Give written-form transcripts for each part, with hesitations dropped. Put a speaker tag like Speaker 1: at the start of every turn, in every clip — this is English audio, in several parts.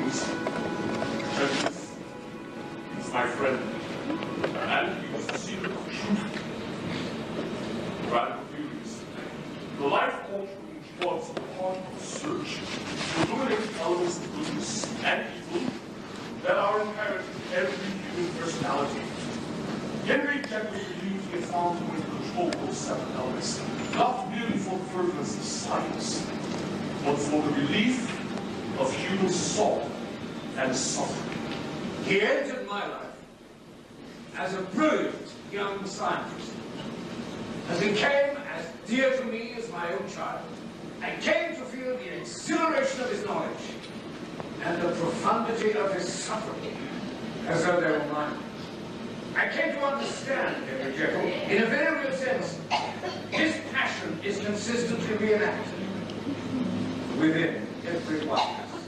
Speaker 1: humans. He's my friend, and he was the secret of truth. Radical theories. The life-altering thoughts of part of search illuminate elements of goodness and evil that are inherent in every human personality. Henry Jekyll believes he has found a way to control those seven elements, not merely for the furtherance of science, but for the relief of human sorrow and suffering.
Speaker 2: He entered my life as a brilliant young scientist, as he became as dear to me as my own child. I came to feel the exhilaration of his knowledge and the profundity of his suffering as though they were mine. I came to understand Henry Jekyll in a very real sense. His passion is consistently reenacted within every one of us.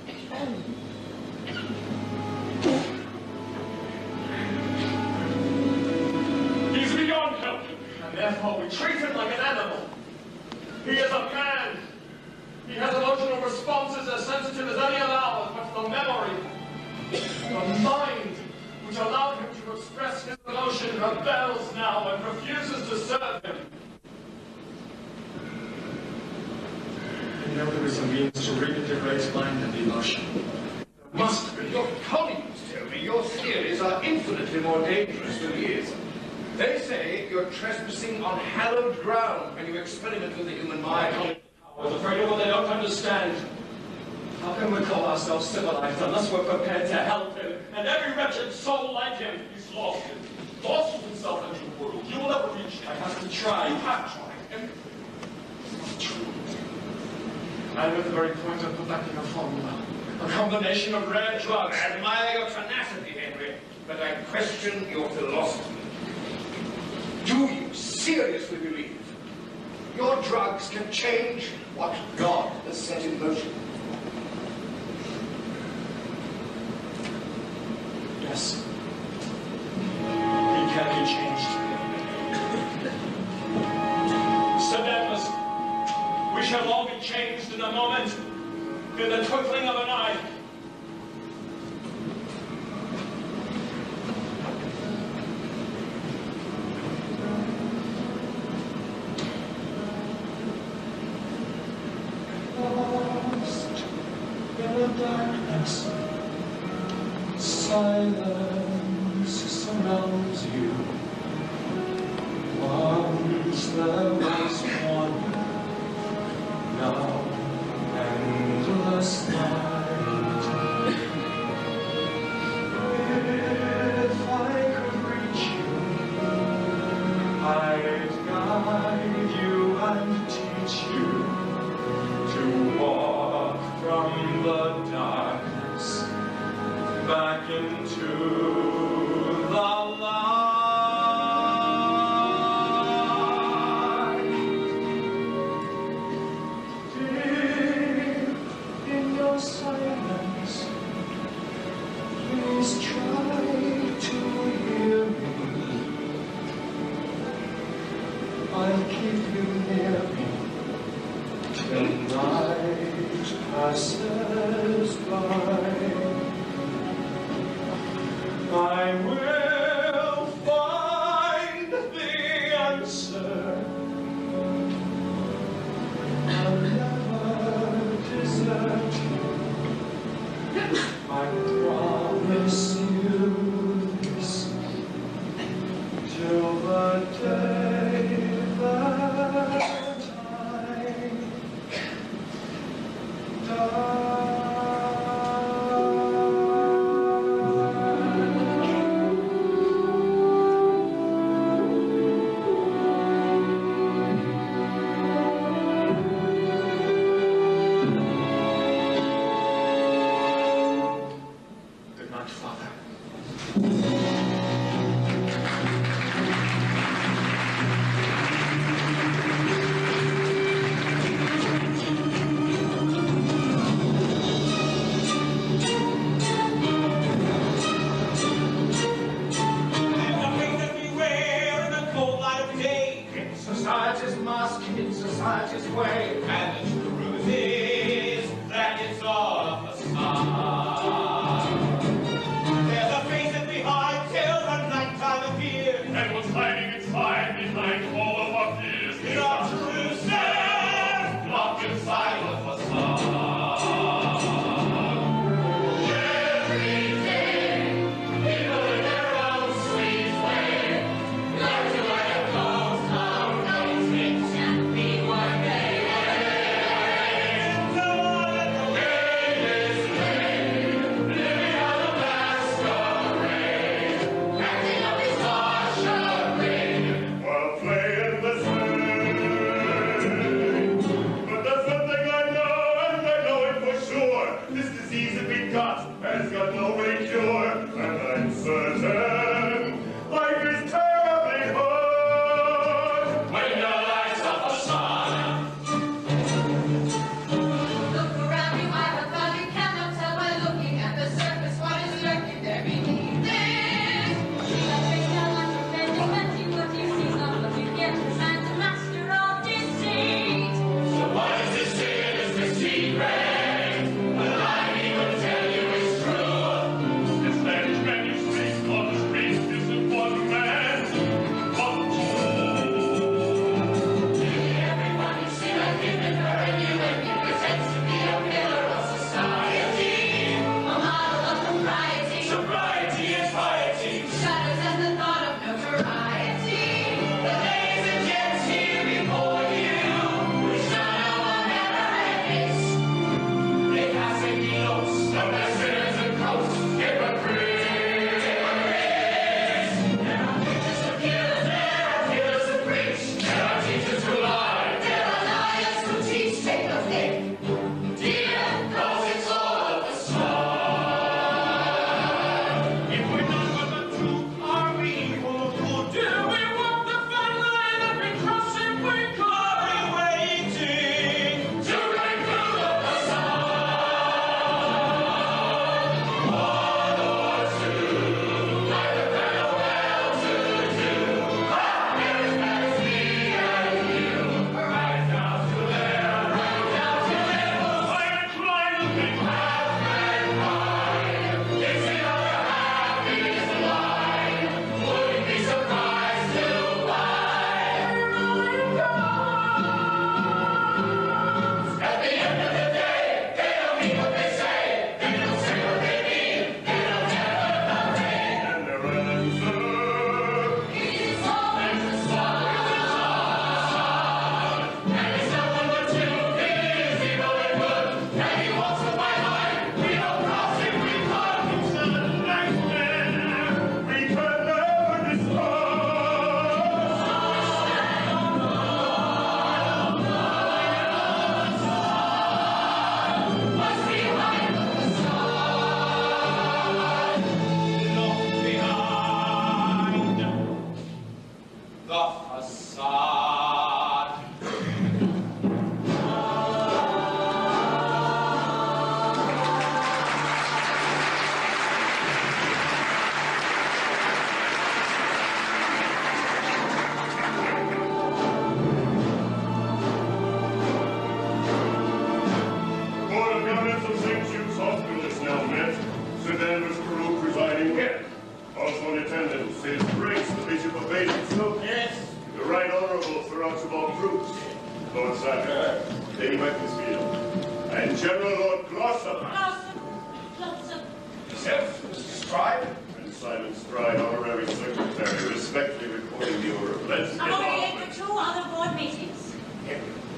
Speaker 1: He's beyond help, and therefore we treat him like an animal. He is a man. He has emotional responses as sensitive as any of ours, but the memory, the mind, which allowed him to express his emotion, rebels now and refuses to serve him.
Speaker 3: You know there is a means to reintegrate mind and emotion.
Speaker 2: There must be. Your colleagues tell me your theories are infinitely more dangerous than his. They say you're trespassing on hallowed ground when you experiment with the human mind.
Speaker 3: I was afraid of what they don't understand. How can we call ourselves civilized unless we're prepared to help him?
Speaker 1: And every wretched soul like him is lost him. Lost with himself and the world. You will never reach him.
Speaker 3: I have to try.
Speaker 1: You have tried. And
Speaker 3: It's not true. I'm at the very point of perfecting a formula. A combination of rare drugs.
Speaker 2: I admire your tenacity, Henry, but I question your philosophy. Do you seriously believe your drugs can change what God has set in motion?
Speaker 3: Yes. He can be changed.
Speaker 1: Sir Douglas, we shall all be changed in a moment, in the twinkling of an eye.
Speaker 3: Lost in the darkness, silence surrounds you. Once there was one, now endless night. If I could reach you, I'd guide you and teach you to walk from the darkness back into the light. Deep in your silence, please try to hear me. I'll keep you near me till night passes by.
Speaker 1: he got has got no cure, and I'm certain life is terribly hard when the lights of the sun.
Speaker 4: Look around you, I have found you cannot tell by looking at the surface what is lurking there beneath it. That makes no understanding that you what you see, not what you get. The man's a master of deceit.
Speaker 1: So what is this secret? Is the secret?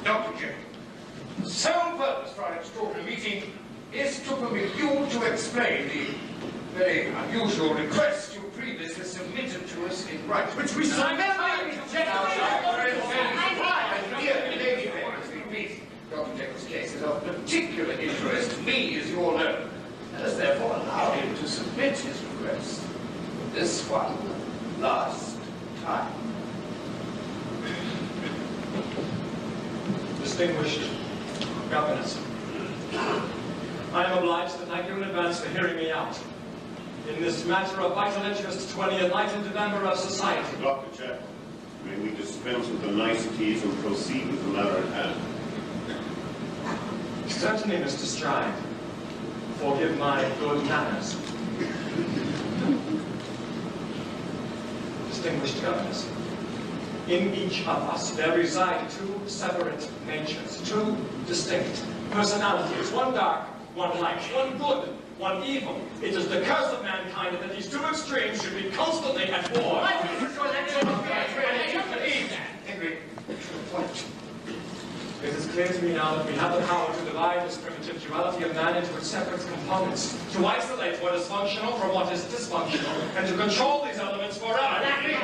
Speaker 2: Dr. Jekyll, the sole purpose for our extraordinary meeting is to permit you to explain the very unusual request you previously submitted to us in writing. Which we submitted. Dr. Jekyll's case is of particular interest to me, as you all know. Let us therefore allow him to submit his request. This one last time.
Speaker 3: Distinguished governors, I am obliged to thank you in advance for hearing me out in this matter of vital interest to any enlightened member of society.
Speaker 1: Dr. Jekyll, may we dispense with the niceties and proceed with the matter at hand?
Speaker 3: Certainly, Mr. Stride. Forgive my good manners. Distinguished governors, in each of us there reside two separate natures, two distinct personalities, one dark, one light, one good, one evil. It is the curse of mankind that these two extremes should be constantly at war.
Speaker 2: Henry, to the point.
Speaker 3: It is clear to me now that we have the power to divide this primitive duality of man into its separate components, to isolate what is functional from what is dysfunctional, and to control these elements forever.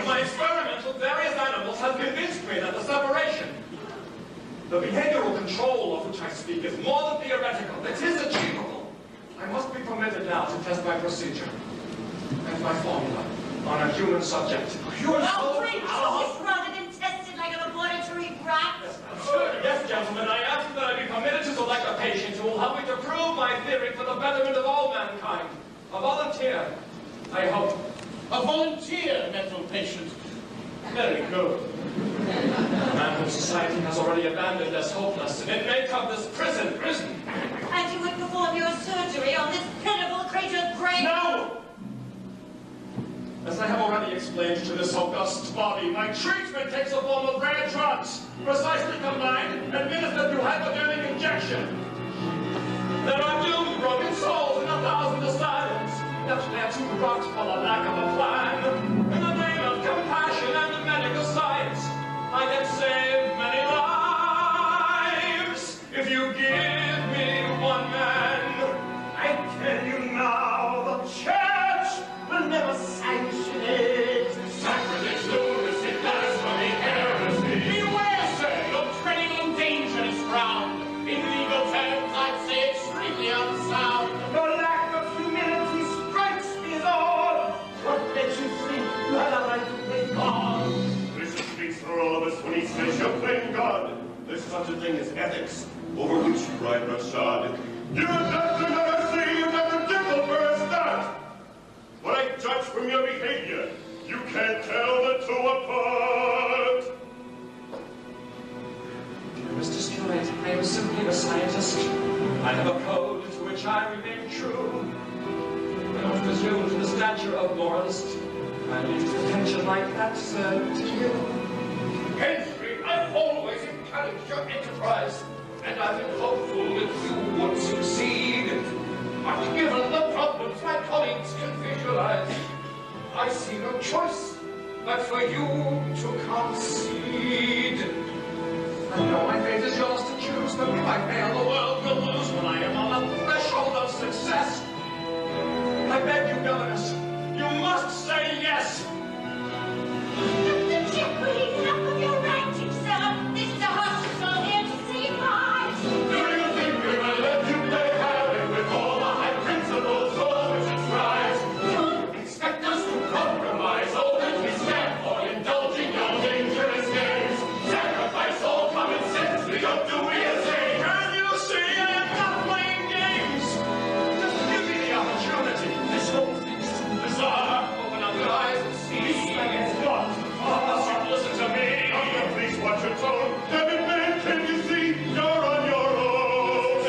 Speaker 3: My experiments with various animals have convinced me that the separation, the behavioral control of which I speak, is more than theoretical. It is achievable. I must be permitted now to test my procedure and my formula on a human subject.
Speaker 5: Oh, great choice, rather than tested like a laboratory rat.
Speaker 3: Yes, gentlemen, I ask that I be permitted to select a patient who will help me to prove my theory for the betterment of all mankind. A volunteer, I hope.
Speaker 6: A volunteer mental patient. Very good.
Speaker 3: A man whom society has already abandoned as hopeless, and it may come this prison.
Speaker 5: And you would perform your surgery on this pitiful creature's brain?
Speaker 3: No! As I have already explained to this august body, my treatment takes the form of rare drugs, precisely combined, administered through hypodermic injection. There are doomed, broken souls in 1,000 asylums, left there too rot for the lack of a plan. In the name of compassion and medical science, I can save many lives if you give me one man. I tell you now, the church will never sanction it.
Speaker 1: Sacrilege, lunacy, blasphemy, heresy.
Speaker 6: Beware, sir, you're treading on dangerous ground. In legal terms, I'd say extremely unsound.
Speaker 3: Your lack of humility strikes me as odd. What makes you think you had a right to play God?
Speaker 1: Bishop speaks for all of us when he says you're playing God. There's such a thing as ethics, over which you ride roughshod. You never see, you never Jekyll burst that. When I judge from your behavior, you can't tell the two apart.
Speaker 3: Mr. Stewart, I am simply a scientist. I have a code to which I remain true. I don't presume to the stature of moralist. I leave attention like that, sir, to you.
Speaker 2: Henry, I've always encouraged your enterprise, and I've been hopeful that you would succeed. But given the problems my colleagues can visualize, I see no choice but for you to concede.
Speaker 3: I know my fate is yours to choose, but if I fail, the world will lose when I am on the threshold of success. I beg you, Governess, you must say yes.
Speaker 5: Dr. Jekyll, enough of your ranting, sir. This is a hospital here to save lives.
Speaker 1: Do you think we will let you play havoc with all the high principles for which it strives? You expect us to compromise all that we stand for, indulging your dangerous games? Sacrifice all common sense to your duty as a...
Speaker 3: Can you see I am not playing games? Just give me the opportunity. This whole thing's too bizarre. Open up your eyes and see.
Speaker 1: What? Listen to me. Please watch your tone. David Man, can you see? You're on your own.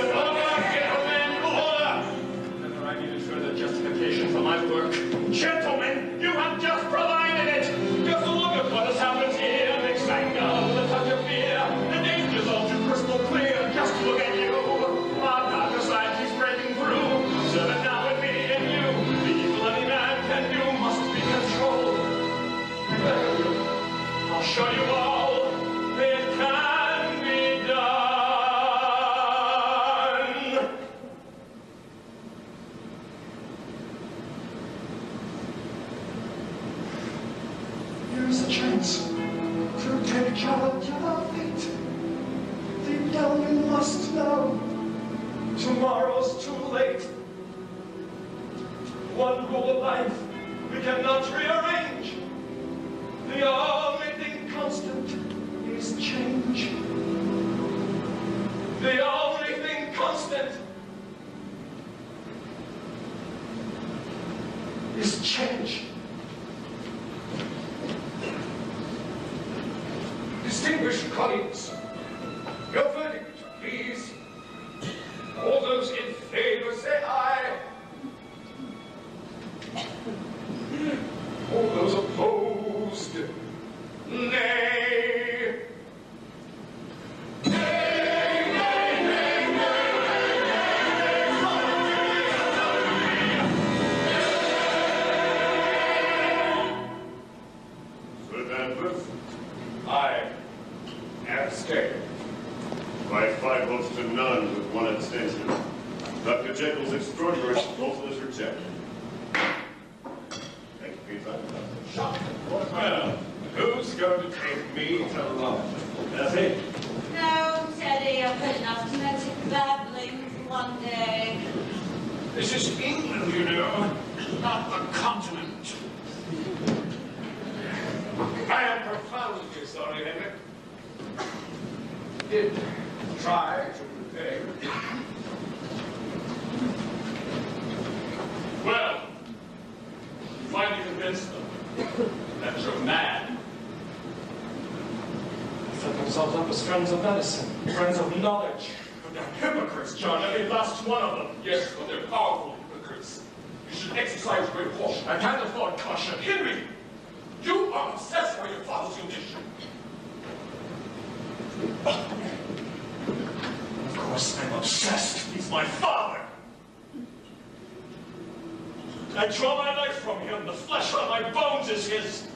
Speaker 3: Whether I needed further justification for my work. Gentlemen, you have just provided it. Just look at what has happened here. Mixed anger with a touch of fear. The danger's all too crystal clear. Just look at you. Our darker side keeps breaking through. Serve it now with me and you. The evil any man can do must be controlled. I'll show you all it can be done. Here's a chance to take charge of our fate. Deep down you must know tomorrow's too late. One rule of life we cannot rearrange. The only thing constant is change. The only thing constant is change.
Speaker 2: Distinguished colleagues, your verdict, please. All those in favor say aye. All those opposed, nay.
Speaker 1: Sir Danvers,
Speaker 2: I abstain.
Speaker 1: by 5 votes to none with 1 abstention. Dr. Jekyll's extraordinary proposal is rejected. Thank you for your time.
Speaker 3: Well, who's going to take me to London? Bessie?
Speaker 5: No, Teddy, I've heard enough kinetic babbling for one day.
Speaker 2: This is England, you know, not the continent. I am profoundly sorry, Henry. Did try to repay.
Speaker 1: Well, you finally convinced them that you're mad.
Speaker 3: They set themselves up as friends of medicine, friends of knowledge. But they're hypocrites, John, every last one of them.
Speaker 1: Yes, but they're powerful hypocrites. You should exercise great caution.
Speaker 3: I can't afford caution.
Speaker 1: Henry, you are obsessed by your father's condition.
Speaker 3: Of course, I'm obsessed. He's my father. I draw my life from him. The flesh on my bones is his.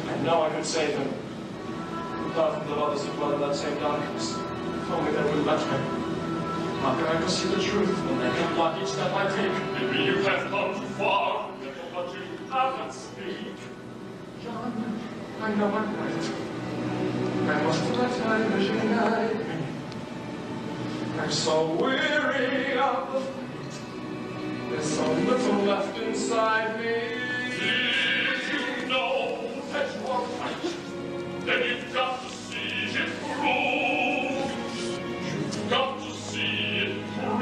Speaker 3: I know I could save him. Thousands of others have dwelt in that same darkness. If only they would let me. How can I pursue the truth when they can block each step I take?
Speaker 1: Maybe you have gone too far, but you haven't speak.
Speaker 3: John, I know I'm right. I must let my vision guide me. I'm so weary of the fight. There's so little left inside me.
Speaker 1: If you know that you are right, then you've got to see it through. You've got to see it through.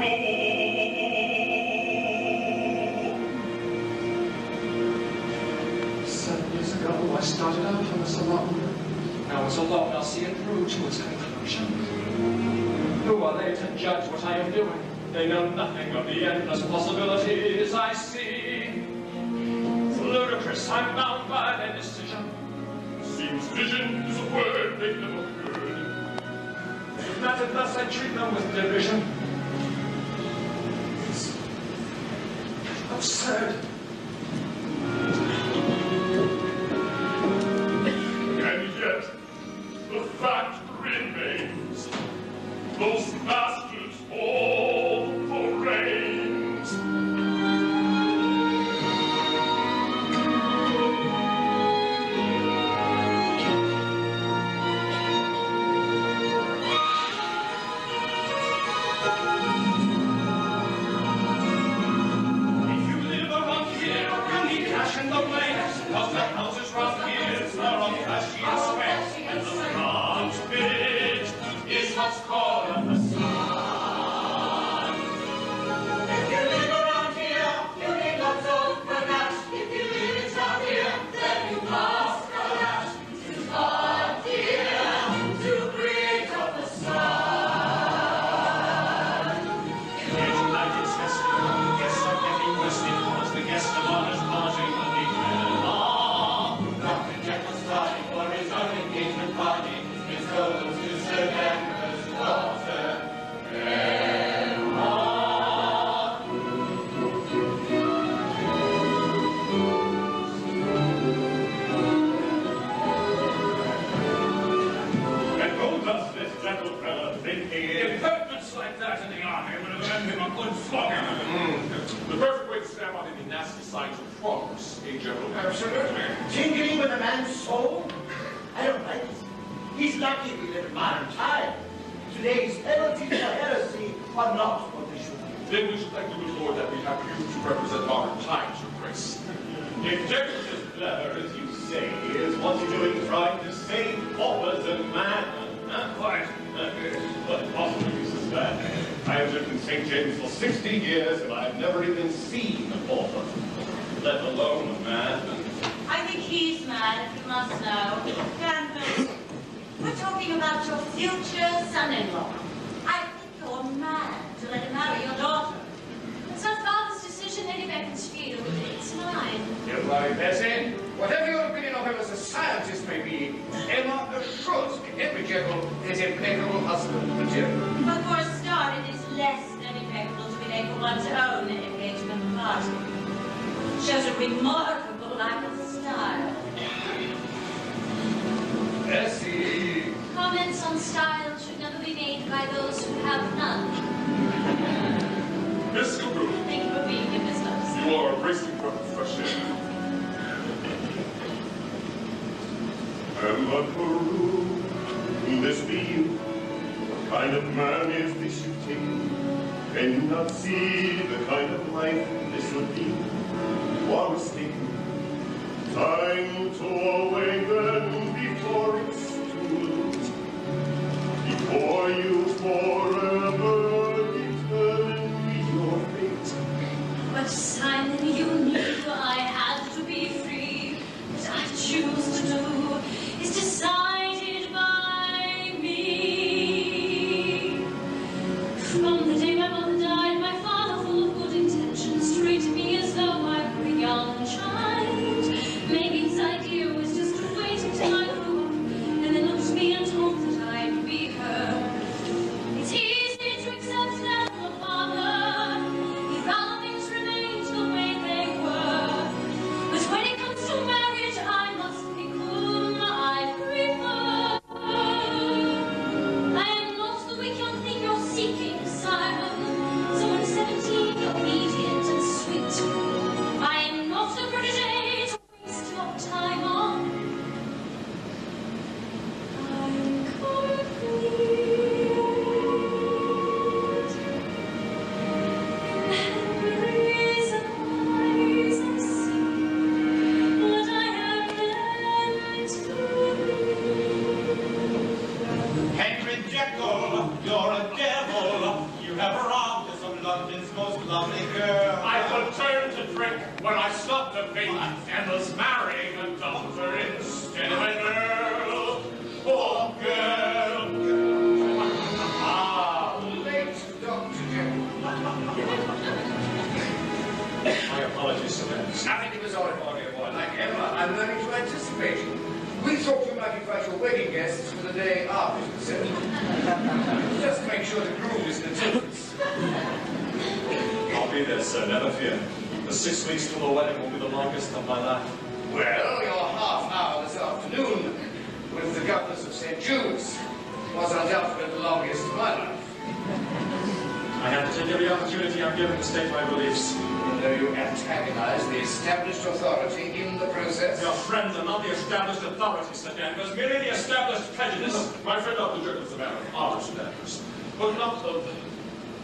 Speaker 3: 7 years ago, I started out on this alone. Now as alone, I'll see it through to its conclusion. Who are they to judge what I am doing? They know nothing of the endless possibilities I see. It's ludicrous, I'm bound by their decision.
Speaker 1: Seems vision is a word they've never heard.
Speaker 3: If not unless I treat them with division. It's absurd.
Speaker 1: And yet, the fact remains. Those bastards hold the reins.
Speaker 6: If you live around here, you need cash in the bank, 'cause the houses round here are all flashy and sweat, and the front bit is what's called a facade. If you live around here, you need lots of panache. If you live in town here, then you must collapse. To God here, to create a facade. It's like it's festive, guests are getting rested, cause the guest of honor's party will be Dr. Jekyll starting for his own engagement party. His goal was to serve Emperor's daughter, Emma.
Speaker 1: And who does this Jekyll fella think he is?
Speaker 2: Impertinence like that in the army would have earned him a good flogging.
Speaker 1: The perfect way to stamp out any nasty signs of progress, eh, Jekyll?
Speaker 2: Absolutely.
Speaker 7: Tinkering with a man's soul? I don't like it. He's lucky we live in modern time. Today's penalties for heresy are not what they should be.
Speaker 1: Then we should thank the good Lord that we have you to represent modern times, Your Grace.
Speaker 8: If Jekyll's as clever as you say he is, what's he doing trying to save paupers and madmen? Not quite. What possible use is that? I have lived in St. James for 60 years and I've never even seen a pauper, let alone a madman.
Speaker 5: I think he's mad, if you must know. Danvers, we're talking about your future son-in-law. I think you're mad to let him marry your daughter.
Speaker 4: It's not father's decision, Lady Beaconsfield. It's mine.
Speaker 2: You're right, Bessie. Whatever your opinion of him as a scientist may be, Emma assures me Henry Jekyll is impeccable husband material.
Speaker 5: But for a start, it is less than impeccable to be late for one's own engagement party. Shows a remarkable lack of style.
Speaker 2: Bessie.
Speaker 4: Comments on style should never be made by those who have none.
Speaker 1: Miss Guru,
Speaker 4: Thank you for being here, Miss Loves.
Speaker 1: you are a bracing breath of fresh air.
Speaker 8: Emma Carew, will this be you? What kind of man is this you Can you not see the kind of life this would be? You are mistaken. Time to awaken before it's too late. Before you forever determine your fate.
Speaker 4: What sign that you knew I had to be free? What I choose to do is decided by me. From the day my mother died, my father, full of good intentions, treated me as though I were a young child. Maybe his idea was just to wait until I grew up, and then look to me and hope that I'd be her. It's easy to accept that I'm a father. He'd rather things remained the way they were. But when it comes to marriage, I must pick whom I prefer. I am not the weak young thing you're seeking, Simon. Someone 17, obedient and sweet. I am not the protégé to waste your time on. I'm complete. Henry's eyes I see what I am meant to be.
Speaker 9: Henry Jekyll, you're a devil. You have robbed us of London's most lovely girl.
Speaker 1: I could turn to drink when I stopped to think and was marrying a doctor instead of a girl. Oh, girl.
Speaker 2: Ah, late Dr. Jekyll.
Speaker 3: My apologies, Sir Vance.
Speaker 2: Nothing to be sorry for, dear boy. Like ever, I'm learning to anticipate. We thought you might invite your wedding guests for the day after the ceremony. Just to make sure the groom is in attendance.
Speaker 3: I'll be there, sir, never fear. The 6 weeks till the wedding will be the longest of my life.
Speaker 2: Well, your half hour this afternoon with the governors of St. Jude's was undoubtedly the longest of my life.
Speaker 3: I have to take every opportunity I'm given to state my beliefs.
Speaker 2: Though you antagonize the established authority in the process.
Speaker 3: Your friends are not the established authority, Sir Danvers, merely the established prejudice.
Speaker 1: My friend Dr. Jekyll's a man of our standards, but not of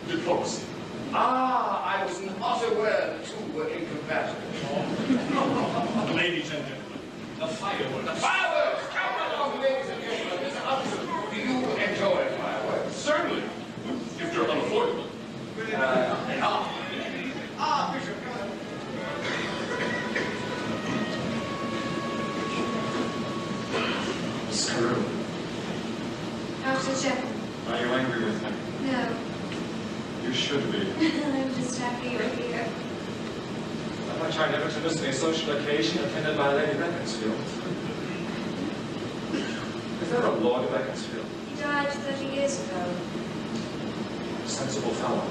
Speaker 1: diplomacy.
Speaker 2: Ah, I was not aware the two were incompatible.
Speaker 3: Ladies and gentlemen, the fireworks.
Speaker 2: Fireworks! Come along, ladies and gentlemen. Do you enjoy fireworks?
Speaker 1: Certainly, if you're unaffordable.
Speaker 2: Bishop, come on.
Speaker 3: Screw.
Speaker 4: Dr. Jekyll.
Speaker 3: Are you angry with me?
Speaker 4: No.
Speaker 3: You should be.
Speaker 4: I'm just happy you're here.
Speaker 3: I tried never to miss any social occasion attended by Lady Beaconsfield. Is there a Lord Beaconsfield?
Speaker 4: He died 30 years ago.
Speaker 3: Sensible fellow.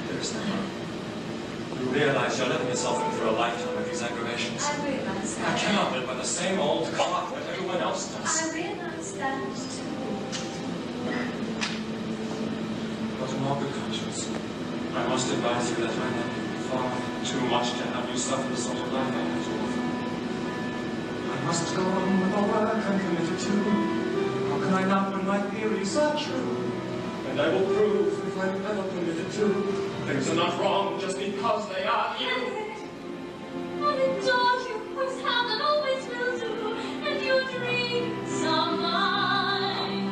Speaker 3: Dearest Emma, you realize you're letting yourself in for a lifetime of these aggravations.
Speaker 4: I realize
Speaker 3: I
Speaker 4: that.
Speaker 3: cannot live by the same old clock that everyone else does.
Speaker 4: I realize that too.
Speaker 3: But in all good conscience, I must advise you that I love you far too much to have you suffer the sort of life I have to offer. I must go on with the work I'm committed to. How can I not when my theories are true? And I will prove, if I'm ever permitted to, things are not wrong just because they are you.
Speaker 4: I adore you, always have and always will do, and your dreams are mine.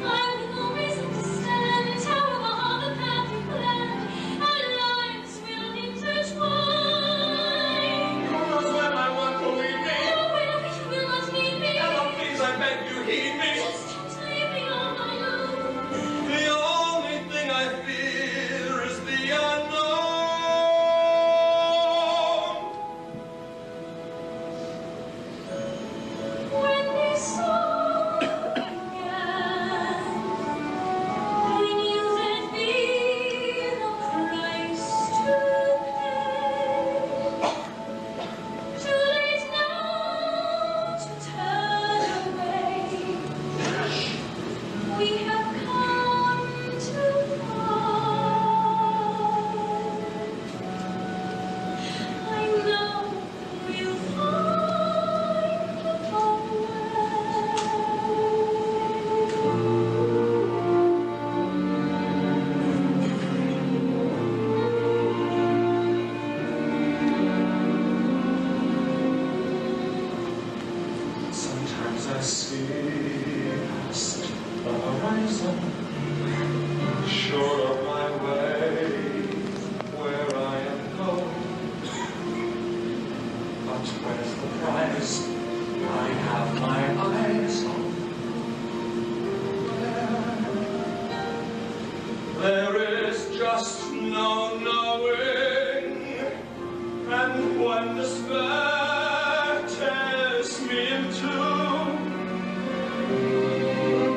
Speaker 4: I will always understand, however hard the path you planned, our lives will intertwine.
Speaker 3: Who knows when my work will leave me?
Speaker 4: No, wait, you will not need me.
Speaker 3: Emma, please, I beg you, heed me.
Speaker 4: Just take me on my own.
Speaker 3: The only thing I fear is the unknown.
Speaker 4: When we saw again, we knew there'd be no price to pay. Too late now to turn away. We have come too far. I know we'll find a way.
Speaker 3: no knowing, and when despair tears me in two,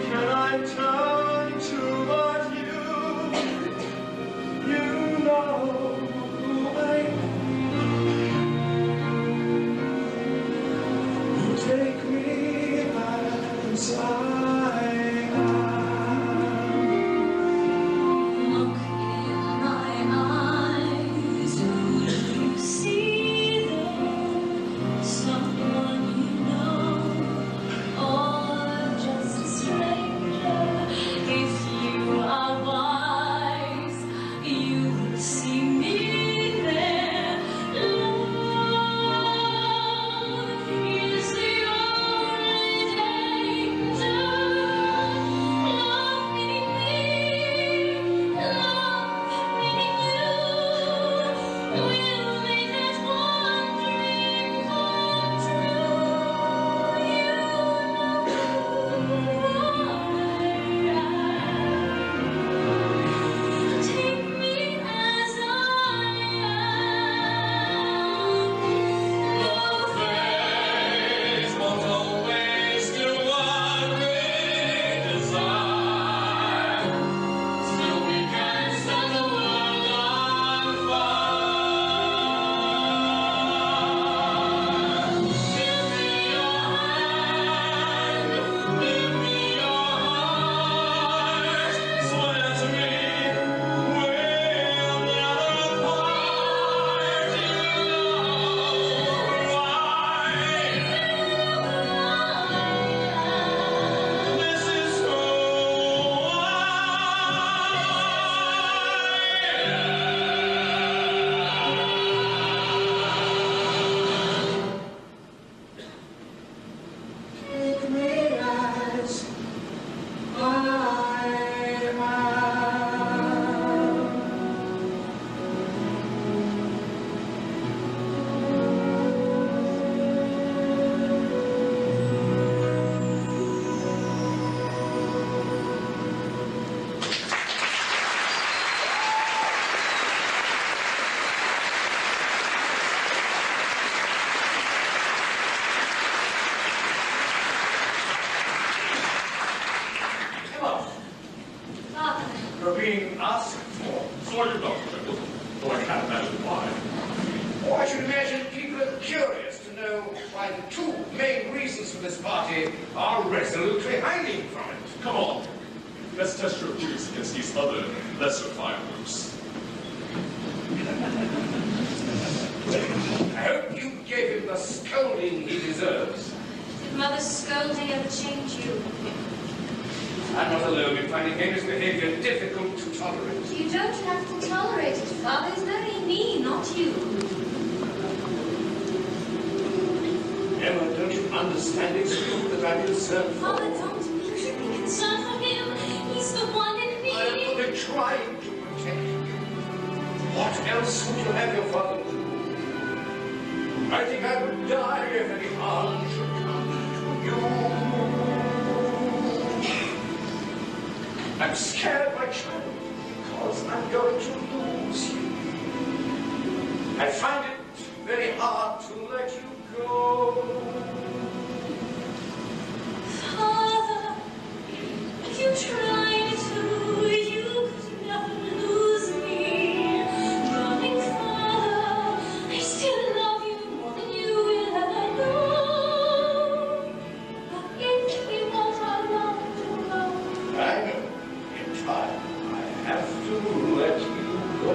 Speaker 3: can I turn to but you? You know who I am. You take me as I am.
Speaker 1: You're being asked for. So are you, Dr. Jekyll. Though I can't imagine why.
Speaker 2: Oh, I should imagine people are curious to know why the two main reasons for this party are resolutely hiding from it.
Speaker 1: Come on. Let's test your theories against these other, lesser fireworks.
Speaker 2: I hope you gave him the scolding he deserves.
Speaker 4: Did Mother's scolding ever change you?
Speaker 2: I'm not alone in finding Henry's behavior difficult to tolerate.
Speaker 4: You don't have to tolerate it, Father. It's very me, not you.
Speaker 2: Emma, don't you understand? It's you that I'm concerned for.
Speaker 4: Father, don't. You should be concerned for him. He's the one in me.
Speaker 2: I am only trying to protect you. What else would you have your father do? I think I would die if any harm should come to you. I'm scared, my child, because I'm going to lose you. I find it very hard to let you go.
Speaker 4: Father, you tried to. You could never lose me. Darling Father, I still love you more than you will ever know. But if we want our love to grow,
Speaker 2: I know. In time, I have to let you go.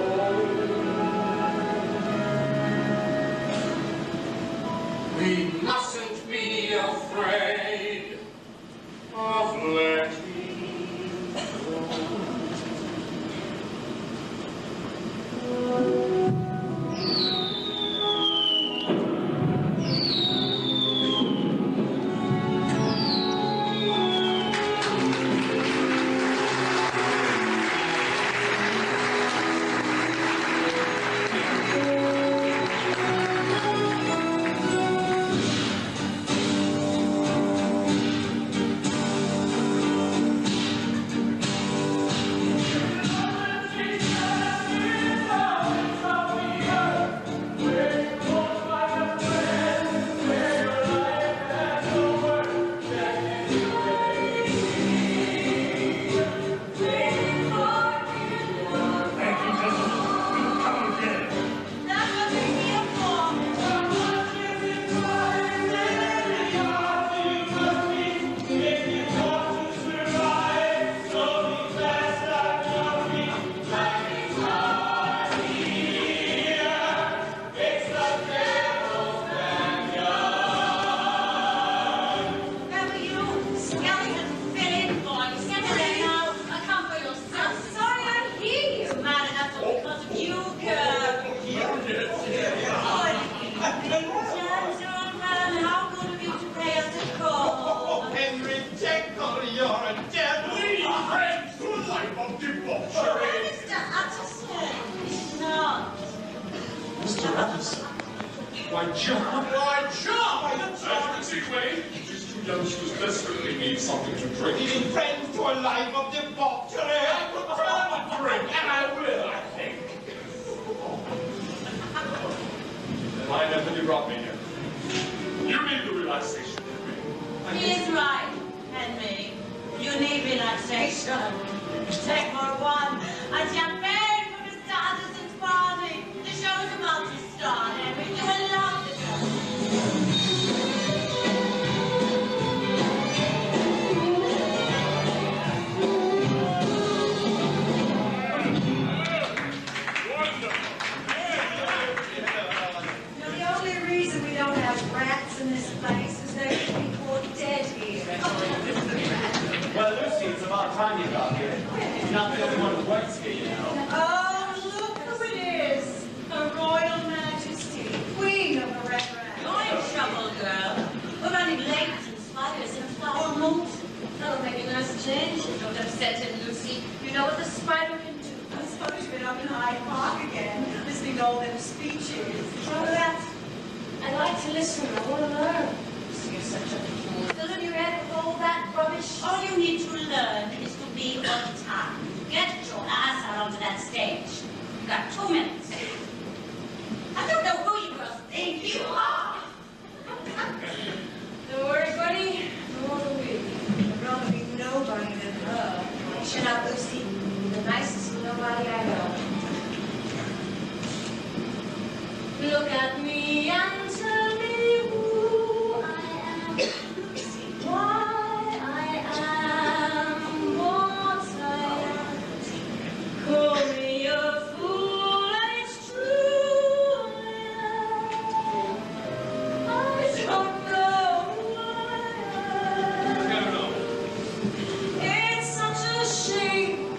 Speaker 2: We mustn't
Speaker 9: you're a devil.
Speaker 1: Leave friends to a life of debauchery.
Speaker 5: Mr. Utterson, it's not.
Speaker 3: Mr. Utterson? Why, John.
Speaker 9: Why, John!
Speaker 1: As you can see, Wayne, these two youngsters desperately need something to drink.
Speaker 9: Leading friends to a life of debauchery.
Speaker 1: I prefer to drink, and I will, I think.
Speaker 3: Then I know that you brought me here.
Speaker 1: You need the relaxation, Henry.
Speaker 5: He is right, Henry. You need relaxation. Take more one. A champagne for Mr. Utterson's party. The show's about to start, Henry. You will love the show.
Speaker 10: The only reason we don't have rats in this place is there's people dead here.
Speaker 11: Well, Lucy, it's about time you got here. You're not the only one who works here, you know.
Speaker 10: Oh, look who it is. Her Royal Majesty, Queen of the Red Rat.
Speaker 5: You're in trouble, girl. We're running late and spiders and flower moons.
Speaker 4: That'll make a nice change. Don't upset him, Lucy. You know what the spider can do.
Speaker 10: I suppose you've been up in Hyde Park again, listening to all them speeches.
Speaker 4: Oh, that. I like to listen. I want to learn. Lucy, you're such a fool. Filling your head with all that rubbish.
Speaker 5: All you need to learn is to be on time. Get your ass out onto that stage. You've got 2 minutes. I don't know who you girls think you are.
Speaker 4: Don't worry, buddy. Nor will we.
Speaker 10: There'd rather be nobody than her.
Speaker 4: Shut up, Lucy. You're the nicest nobody I know. Look at me and tell me who I am. Why I am what I am. Call me a fool, and it's true I don't know who I am. It's such a shame.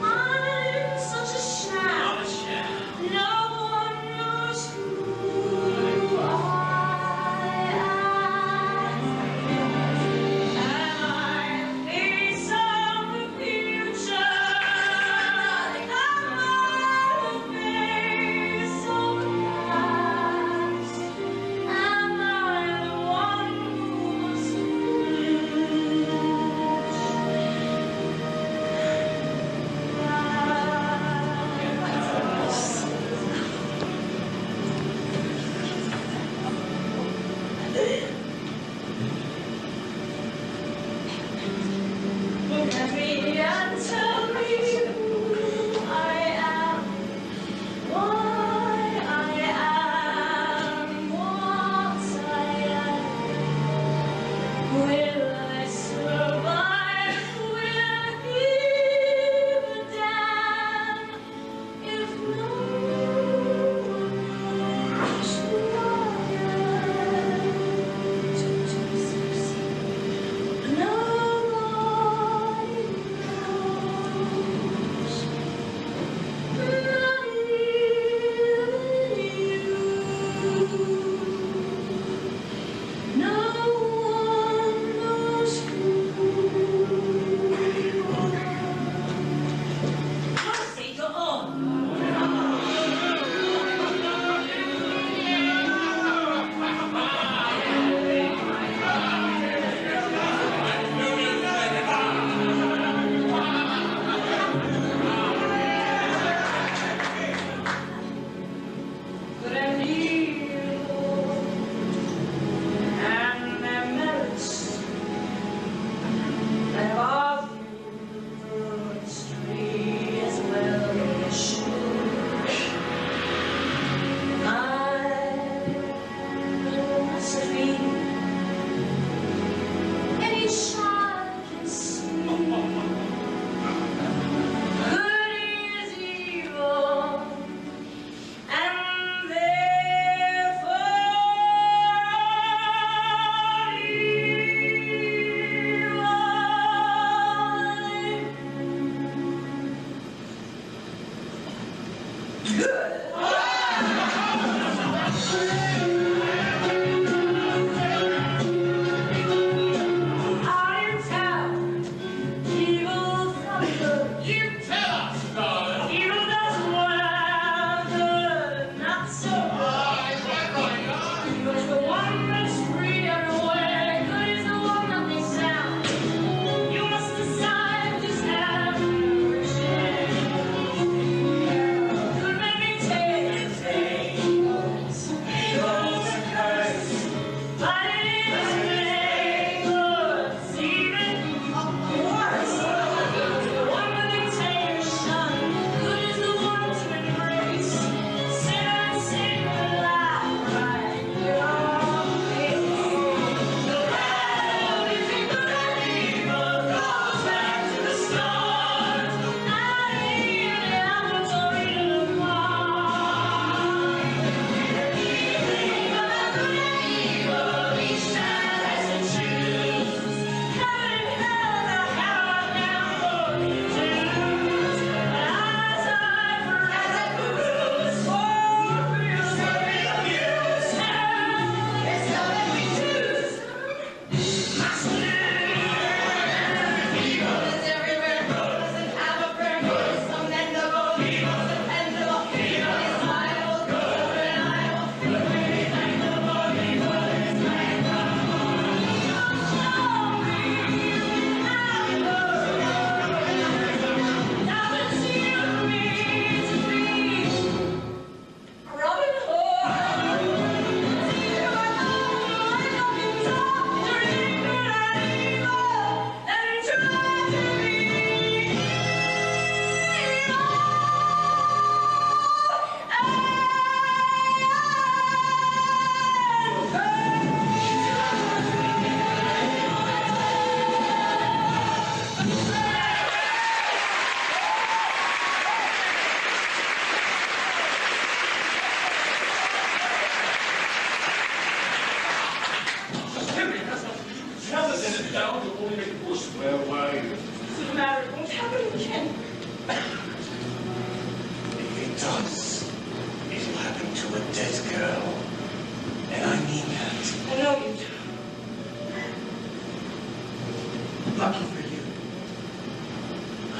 Speaker 4: I'm such a sham. No one knows who I am. Am I face of the future? Am I the face of the past? Am I the one who must Look at me and tell me who I am, why I am what I am. Will I survive? Will I give a damn if no one knows who I am? Nobody knows, not even you. No one knows who you are.
Speaker 5: Lucy, you're on.
Speaker 4: But I need and their merits and of you history as well as should. I must be any child can see. Good is evil. And therefore Out in town,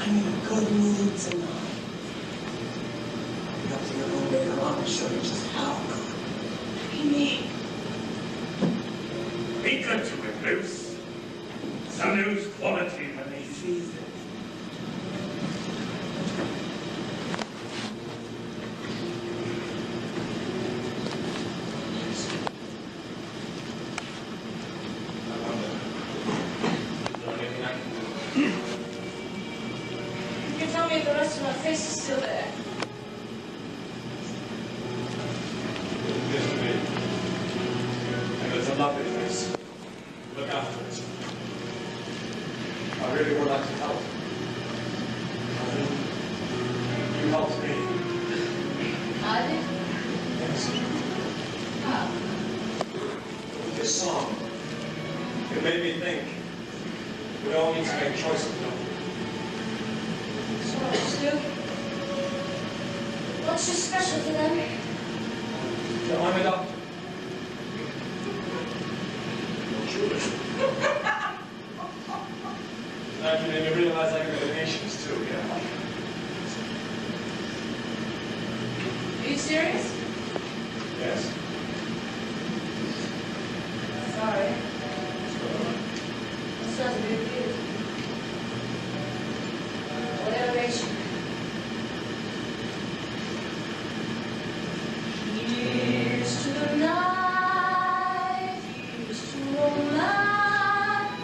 Speaker 3: I'm in a good mood tonight. Get up to your room later on and show you just how good. Be me.
Speaker 1: Be good to him, Luce. Some lose quality when they seize it.
Speaker 10: The rest of my face is still there.
Speaker 3: Yes, to me. And it's a lovely face. Look after it. I really would like to help. I mean, you helped me.
Speaker 10: I did?
Speaker 3: Yes.
Speaker 10: How?
Speaker 3: With this song, it made me think we all need to make choices, you know.
Speaker 10: So what else do? What's your specialty then?
Speaker 3: Yeah, I'm a doctor. Now you made me realize I can do patients too, yeah.
Speaker 10: Are you serious?
Speaker 3: Yes.
Speaker 10: Sorry. That sounds a bit weird. Whatever makes you. Here's to the night, here's to romance.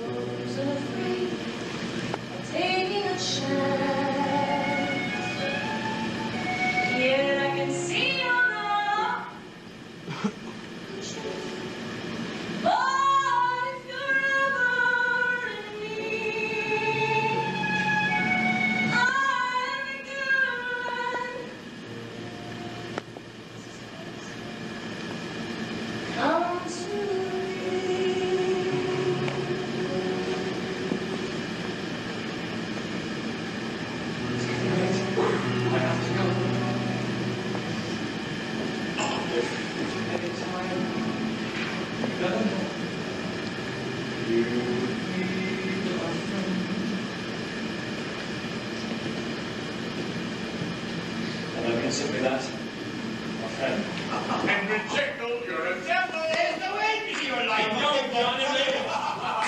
Speaker 10: Those are free of taking a chance. Yet I can see your love. But if you're ever in need, I'm good. Come to me.
Speaker 3: I have to go. If anytime you never know, you would be a friend. And I mean simply that, a friend.
Speaker 1: Henry Jekyll, you're a devil!
Speaker 9: There's no end to your life.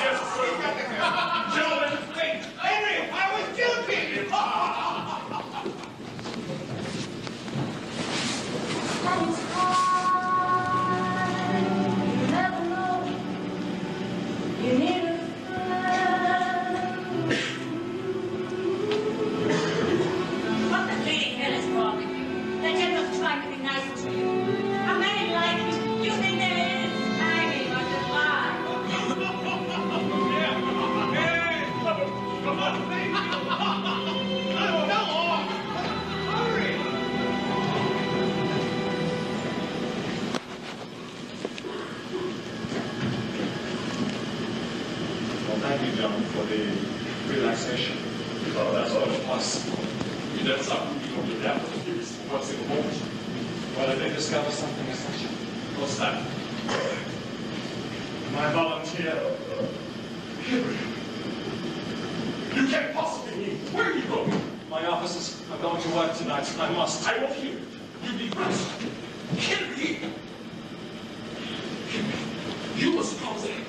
Speaker 1: Yes, sir.
Speaker 9: Gentlemen, wait. Henry, I was guilty.
Speaker 10: And it's hard, you never know, you need a friend.
Speaker 5: What the bleeding hell is wrong with you? The general's trying to be nice to you. How many like you? You think there is? Hanging on the line.
Speaker 9: Come on, baby. Go on. Hurry.
Speaker 3: Well, thank you, John, for the relaxation.
Speaker 1: Oh, that's all it was. You never stop moving on your lap for one single moment.
Speaker 3: Well, I did discover something essential.
Speaker 1: What's that? My volunteer. Henry. You can't possibly mean. Where are you going?
Speaker 3: My officers are going to work tonight. I must.
Speaker 1: I won't hear it. You need rest. Henry! Henry, you must come there.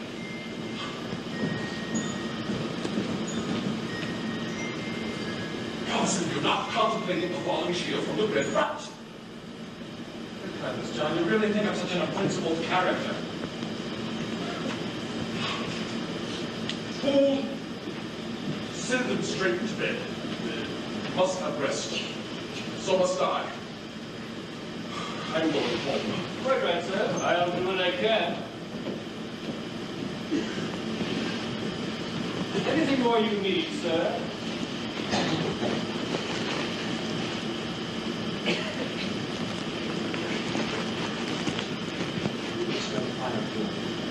Speaker 1: Cousin, you're not contemplating a volunteer from the Red Route.
Speaker 3: Good heavens, John, you really think I'm such an unprincipled character?
Speaker 1: Fool! Send them straight to bed. They must have rest. So must I. I'm going home.
Speaker 3: Quite right, sir. I'll do what I can. Anything more you need, sir?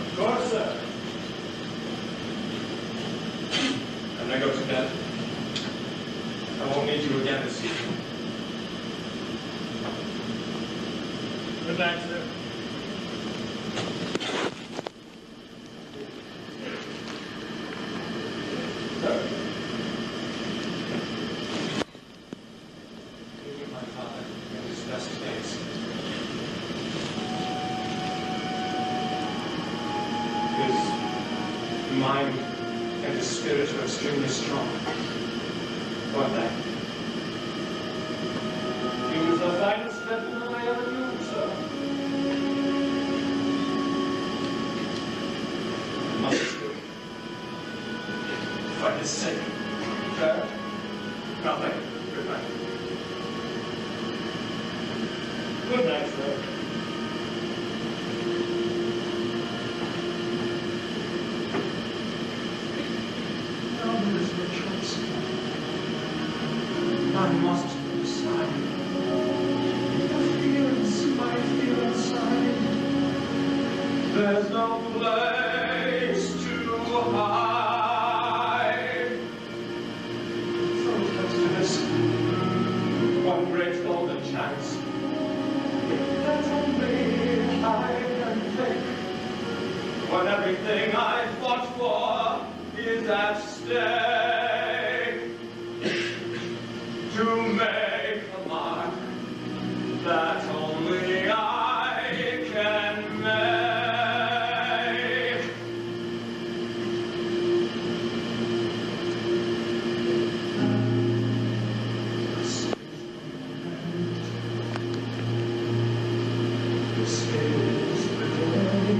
Speaker 3: Of course, sir. And I go to bed. I won't need you again this evening. Good night, sir. Leaving my father in his best days. His mind and his spirit are extremely strong. Weren't they?
Speaker 1: He was the finest specimen I ever knew, sir.
Speaker 3: Must do. For his sake.
Speaker 1: Sir?
Speaker 3: Nothing. Good night.
Speaker 1: Good night, sir.
Speaker 3: Now there is no choice. I must decide. The feelings my feel inside.
Speaker 1: There's no place to hide.
Speaker 3: So it comes to this. One great golden chance. That only I can take.
Speaker 1: When everything I fought for is at stake, to make a mark that only I can make.
Speaker 3: This is the day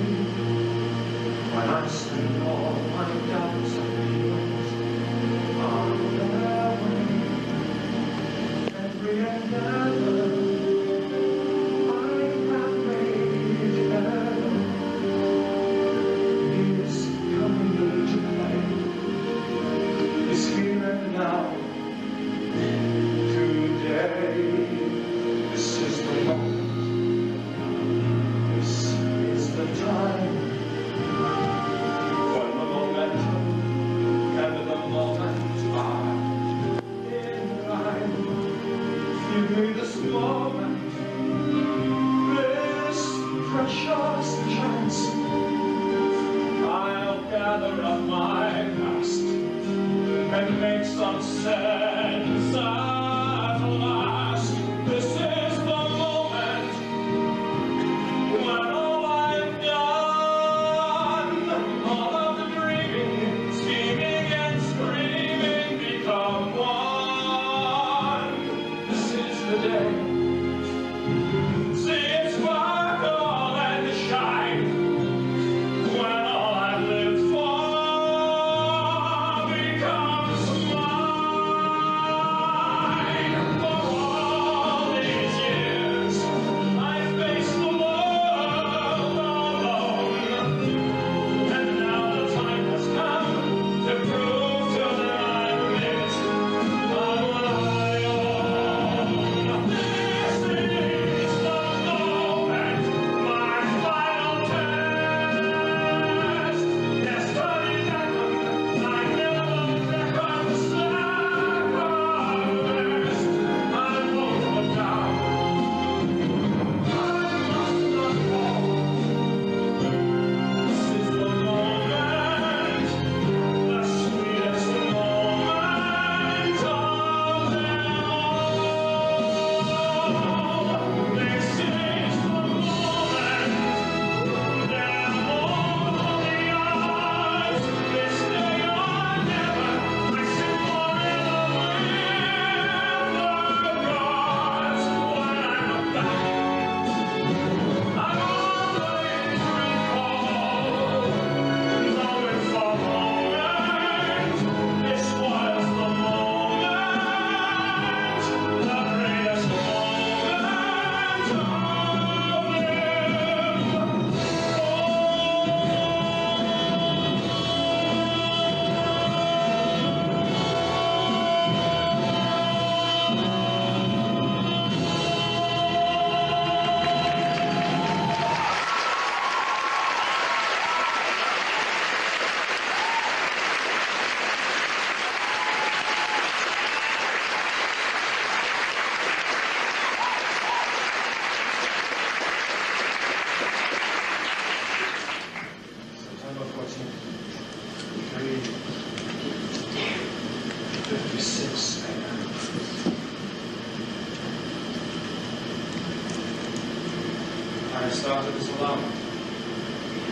Speaker 3: when I send all my doubts and fears on their way. Every endeavor I have made ever is coming into play, is here and now, today. This is the moment. This is the time
Speaker 1: When the momentum and the moment are
Speaker 3: in line. Give me this moment, this precious chance.
Speaker 1: I'll gather up my past and make some sense at last. This is the moment when all I've done, all of the dreaming, scheming and screaming become one. This is the day. See it sparkle and shine when all I've lived for becomes mine.
Speaker 3: 56 a.m. I started this alone,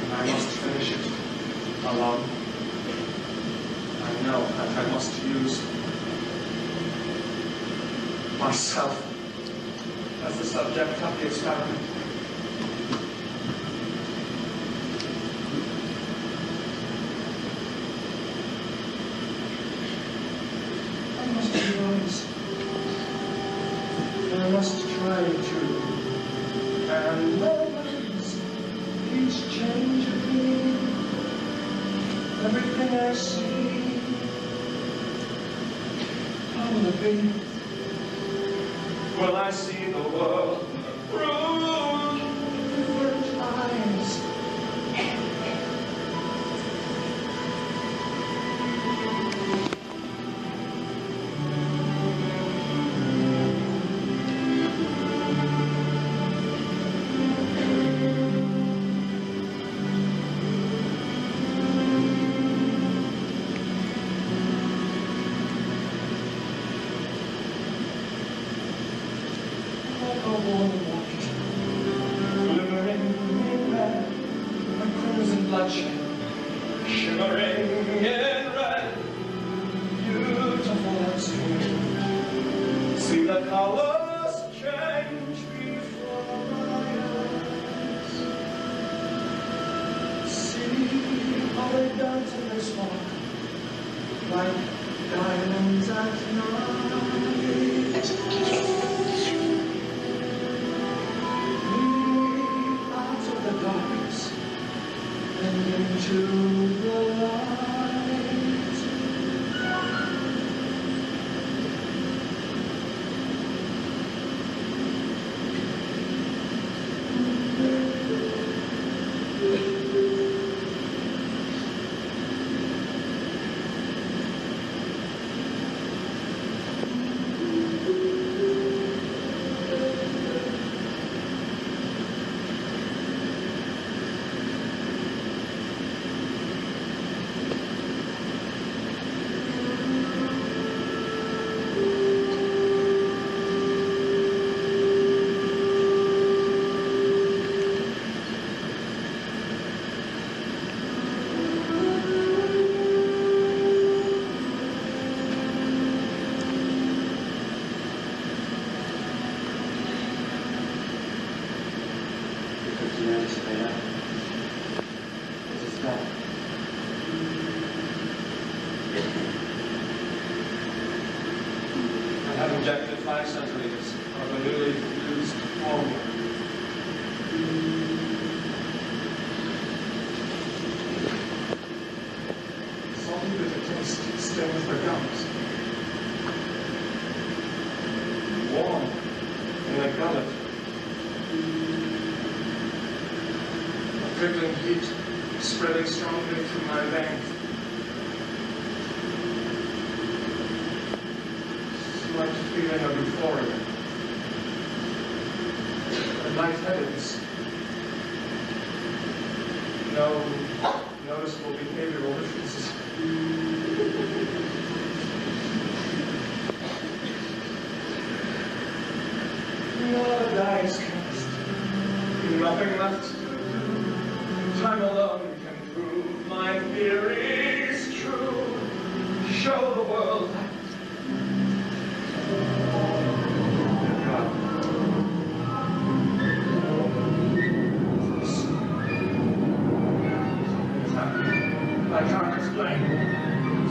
Speaker 3: and I must finish it alone. I know that I must use myself as the subject of the experiment. I must be honest. I must try to analyze each change of me, everything I see. How will it be? Will I see the world through different eyes? I have injected 5 centiliters of a newly fused formula. Salty bitter taste stings the gums. Warm in the gullet. A prickling heat spreading strongly through my veins. Slight feeling of euphoria. A lightheadedness. No noticeable behavioral differences. No, the die is cast. Nothing left to do. Time alone can prove my theories true. Show the world that I can't explain.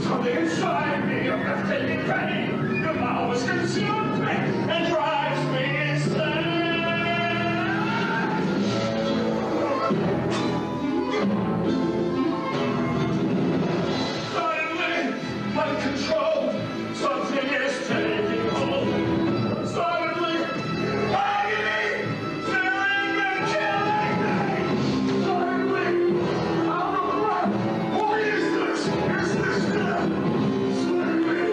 Speaker 3: Something inside me, a breathtaking pain, devours, consumes me, and drives me insane. Suddenly, uncontrolled, something is taking hold. Suddenly, agony, filling and killing me. Suddenly, out of breath. What is this? Is this death? Suddenly,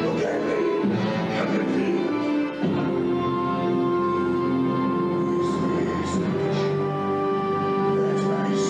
Speaker 3: look at me. Can it be? That's nice.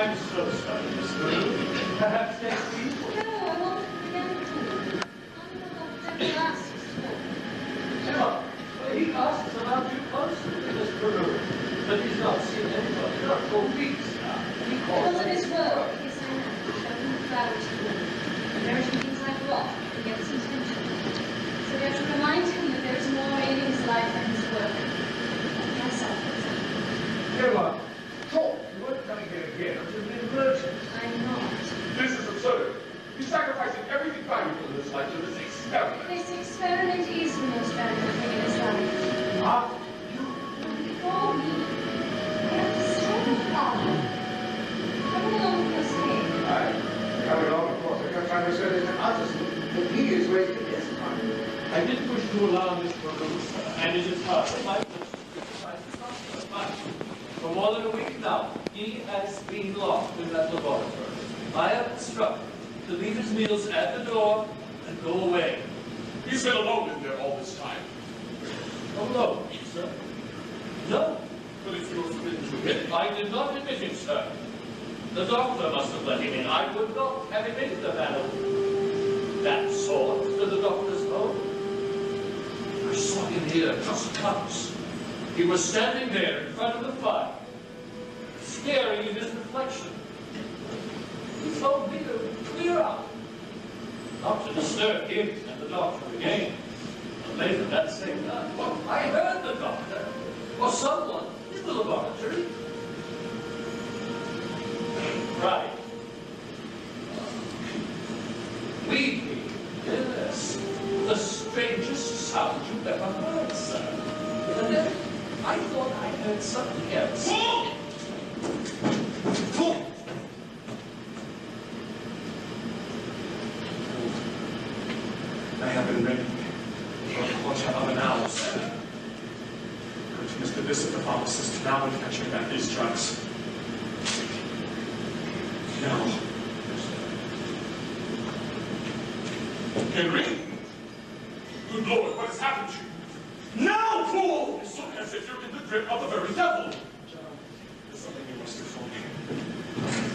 Speaker 8: I'm so sorry, Miss Carew. Perhaps next week?
Speaker 4: No, I want to begin to. I'm not Jekyll asks for.
Speaker 3: Emma, he asks about you constantly, Miss Carew. But he's not seen anybody, not for weeks now. He calls
Speaker 4: Because of his
Speaker 3: me.
Speaker 4: work, he is saying that to show him the flowers to him. And there are things like rot to get his attention. So we have to remind him that there is more in his life than his work. Like myself, for example.
Speaker 1: Emma, talk. You weren't coming here again until the emergence.
Speaker 4: I'm not.
Speaker 1: This is absurd. You're sacrificing everything valuable in this life to this experiment.
Speaker 4: This experiment is the most valuable thing in his life.
Speaker 1: Ah,
Speaker 4: Before me, I have to strike a flower. Come along with your stay.
Speaker 7: Coming on, of course. I'm trying to say this to others that he is wasting his time.
Speaker 3: I did push to allow Miss Carew, and it is hard. My wish to criticize the doctor, but for more than a week now, he has been locked in that laboratory. I have instructed him to leave his meals at the door and go away.
Speaker 1: he's been alone in there all this time.
Speaker 3: Alone, sir? No,
Speaker 1: But if you're forbidden to admit it,
Speaker 3: I did not admit him, sir. The doctor must have let him in. I would not have admitted a man of that sort to the doctor's home. I saw him here just once. He was standing there in front of the fire, staring at his reflection. He told me to clear out, not to disturb him and the doctor again. And later that same night, I heard the doctor, or someone, in the laboratory, right. Weeping, yes, the strangest sound you've ever heard, sir. And then I thought I heard something else.
Speaker 1: I have been ready for a quarter of an hour, sir. Go to Mr. Bissett, the pharmacist, now and fetch him back these drugs. Now. Henry? Good Lord, what has happened to you? Now, fool! You look as if you're in the grip of the very devil. John, there's something you must do for me.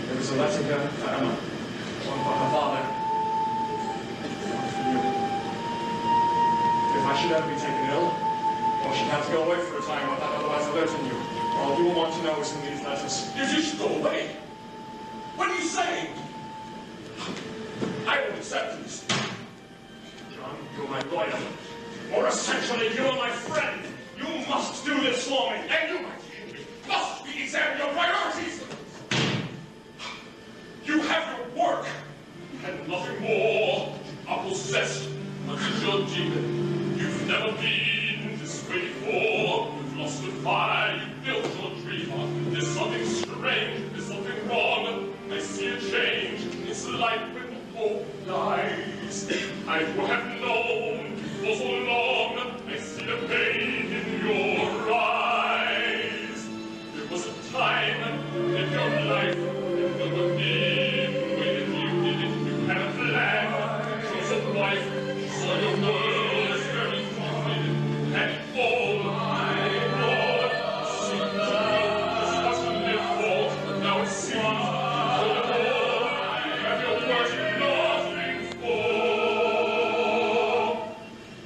Speaker 1: There was a letter here for Emma, one for her father, one for you. If I should ever be taken ill, or should have to go away for a time without otherwise alerting you, all you will want to know is in these letters. You should go away? What are you saying? I won't accept this. John, you're my lawyer. Or essentially, you're my friend. You must do this for me, and you, my dear, must re-examine your priorities. You have your work, and nothing more. You are possessed, much as your demon. You've never been this way before. You've lost the fire you built your dream on. There's something strange, there's something wrong. I see a change. It's like when hope dies. I who have known you for so long. I see the pain in your eyes. There was a time in your life when there were men with you did it. You had a plan, chosen wife, saw your world as very fine, and all my Lord seemed to me this wasn't your fault, but now it seems for the Lord you have your worship nothing for.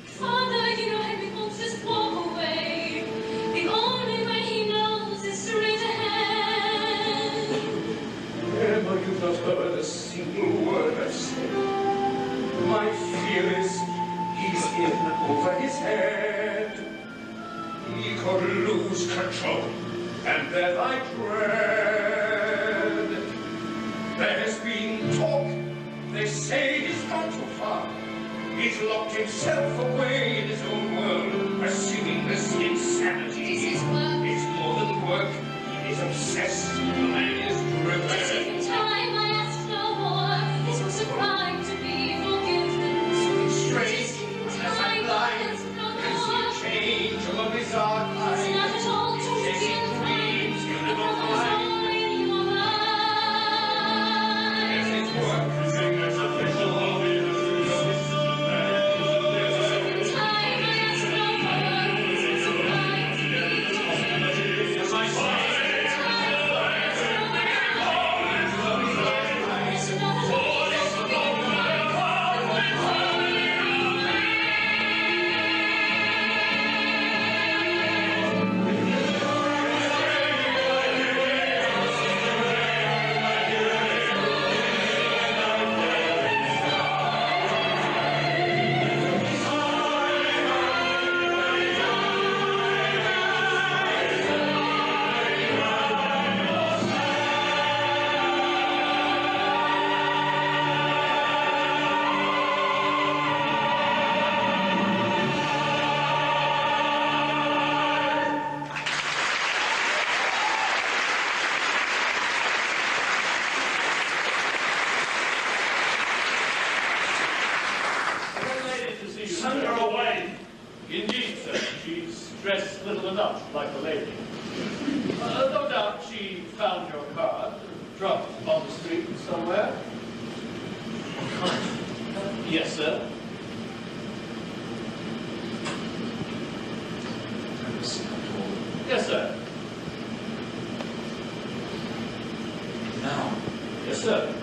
Speaker 4: Father, you know Henry won't just walk away. The only way he knows is to raise a hand.
Speaker 2: Emma, you've not heard a single word I've said. My fear is he's in over his head. He could lose control, and that I dread. There has been talk, they say he's gone too far. He's locked himself away in his own world, pursuing this insanity.
Speaker 4: This is work.
Speaker 2: It's more than work. He is obsessed. The man is driven.
Speaker 4: Second time I ask no more. This was a crime to be forgiven.
Speaker 2: Something strange,
Speaker 4: Second
Speaker 2: as I'm
Speaker 4: time I
Speaker 2: blind,
Speaker 4: ask no
Speaker 2: I
Speaker 4: more.
Speaker 2: see a change among his dark eyes.
Speaker 4: It's not at all too
Speaker 2: Chasing dreams, you
Speaker 4: The
Speaker 2: little
Speaker 4: brother's
Speaker 2: mind.
Speaker 4: all in your mind.
Speaker 2: As his
Speaker 1: dress little enough like a lady. No doubt she found your card, dropped on the street somewhere. Yes, sir. Yes, sir.
Speaker 3: Now.
Speaker 1: Yes, sir.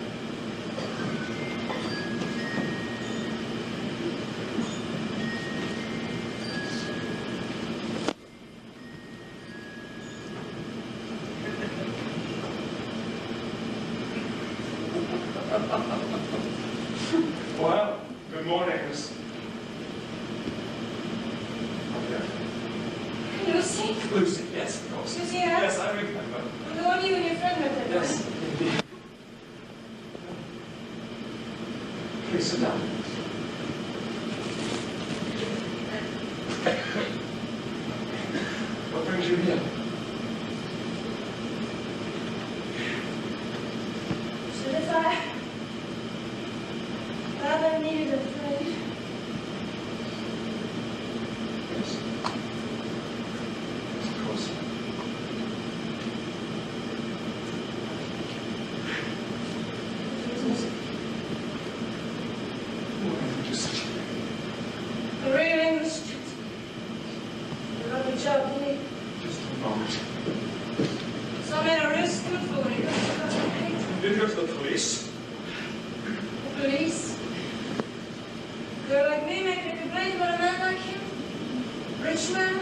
Speaker 3: Well, good morning, Miss.
Speaker 10: Lucy?
Speaker 3: Lucy, yes, of course.
Speaker 10: Lucy, yes?
Speaker 3: Yes, I remember.
Speaker 10: The one you and your friend met at
Speaker 3: Yes, indeed. Please sit down. What brings you here?
Speaker 10: Should if I ever needed a friend?
Speaker 3: Yes. Yes, of course.
Speaker 10: A real English gentleman. A lovely job, didn't he?
Speaker 3: Just a moment.
Speaker 10: Some men are real skillful when it comes to cutting hate.
Speaker 3: Did you go to the police?
Speaker 10: The police. A girl like me making a complaint about a man like him? Rich man?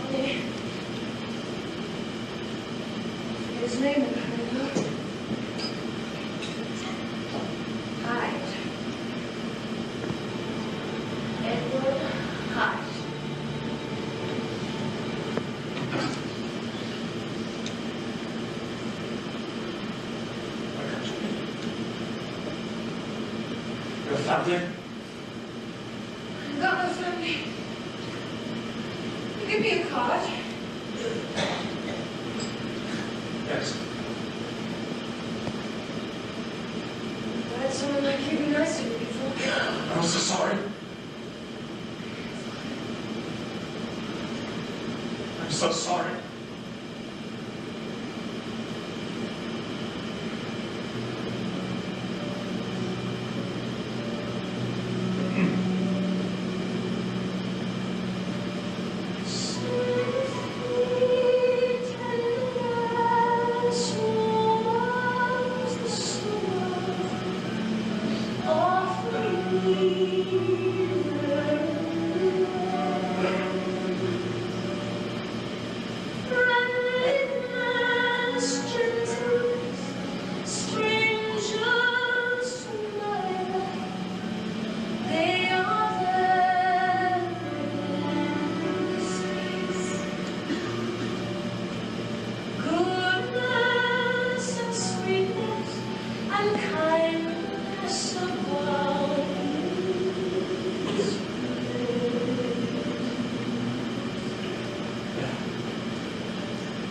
Speaker 10: Only... forget his name and I know. Hyde. Edward Hyde.
Speaker 3: Your family?
Speaker 10: I've got no family. You give me a card.
Speaker 3: Yes.
Speaker 10: I had someone like you be nice to me before.
Speaker 3: I'm so sorry. I'm so sorry.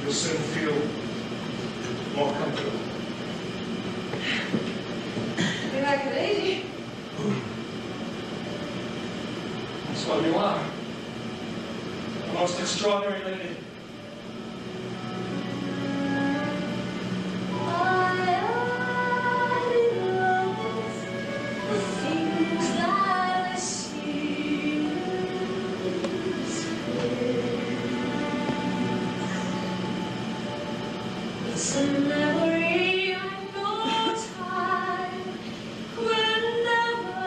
Speaker 3: You'll soon feel more comfortable.
Speaker 10: You're like a lady.
Speaker 3: That's what you are. The most extraordinary lady.
Speaker 10: It's a memory of no time will never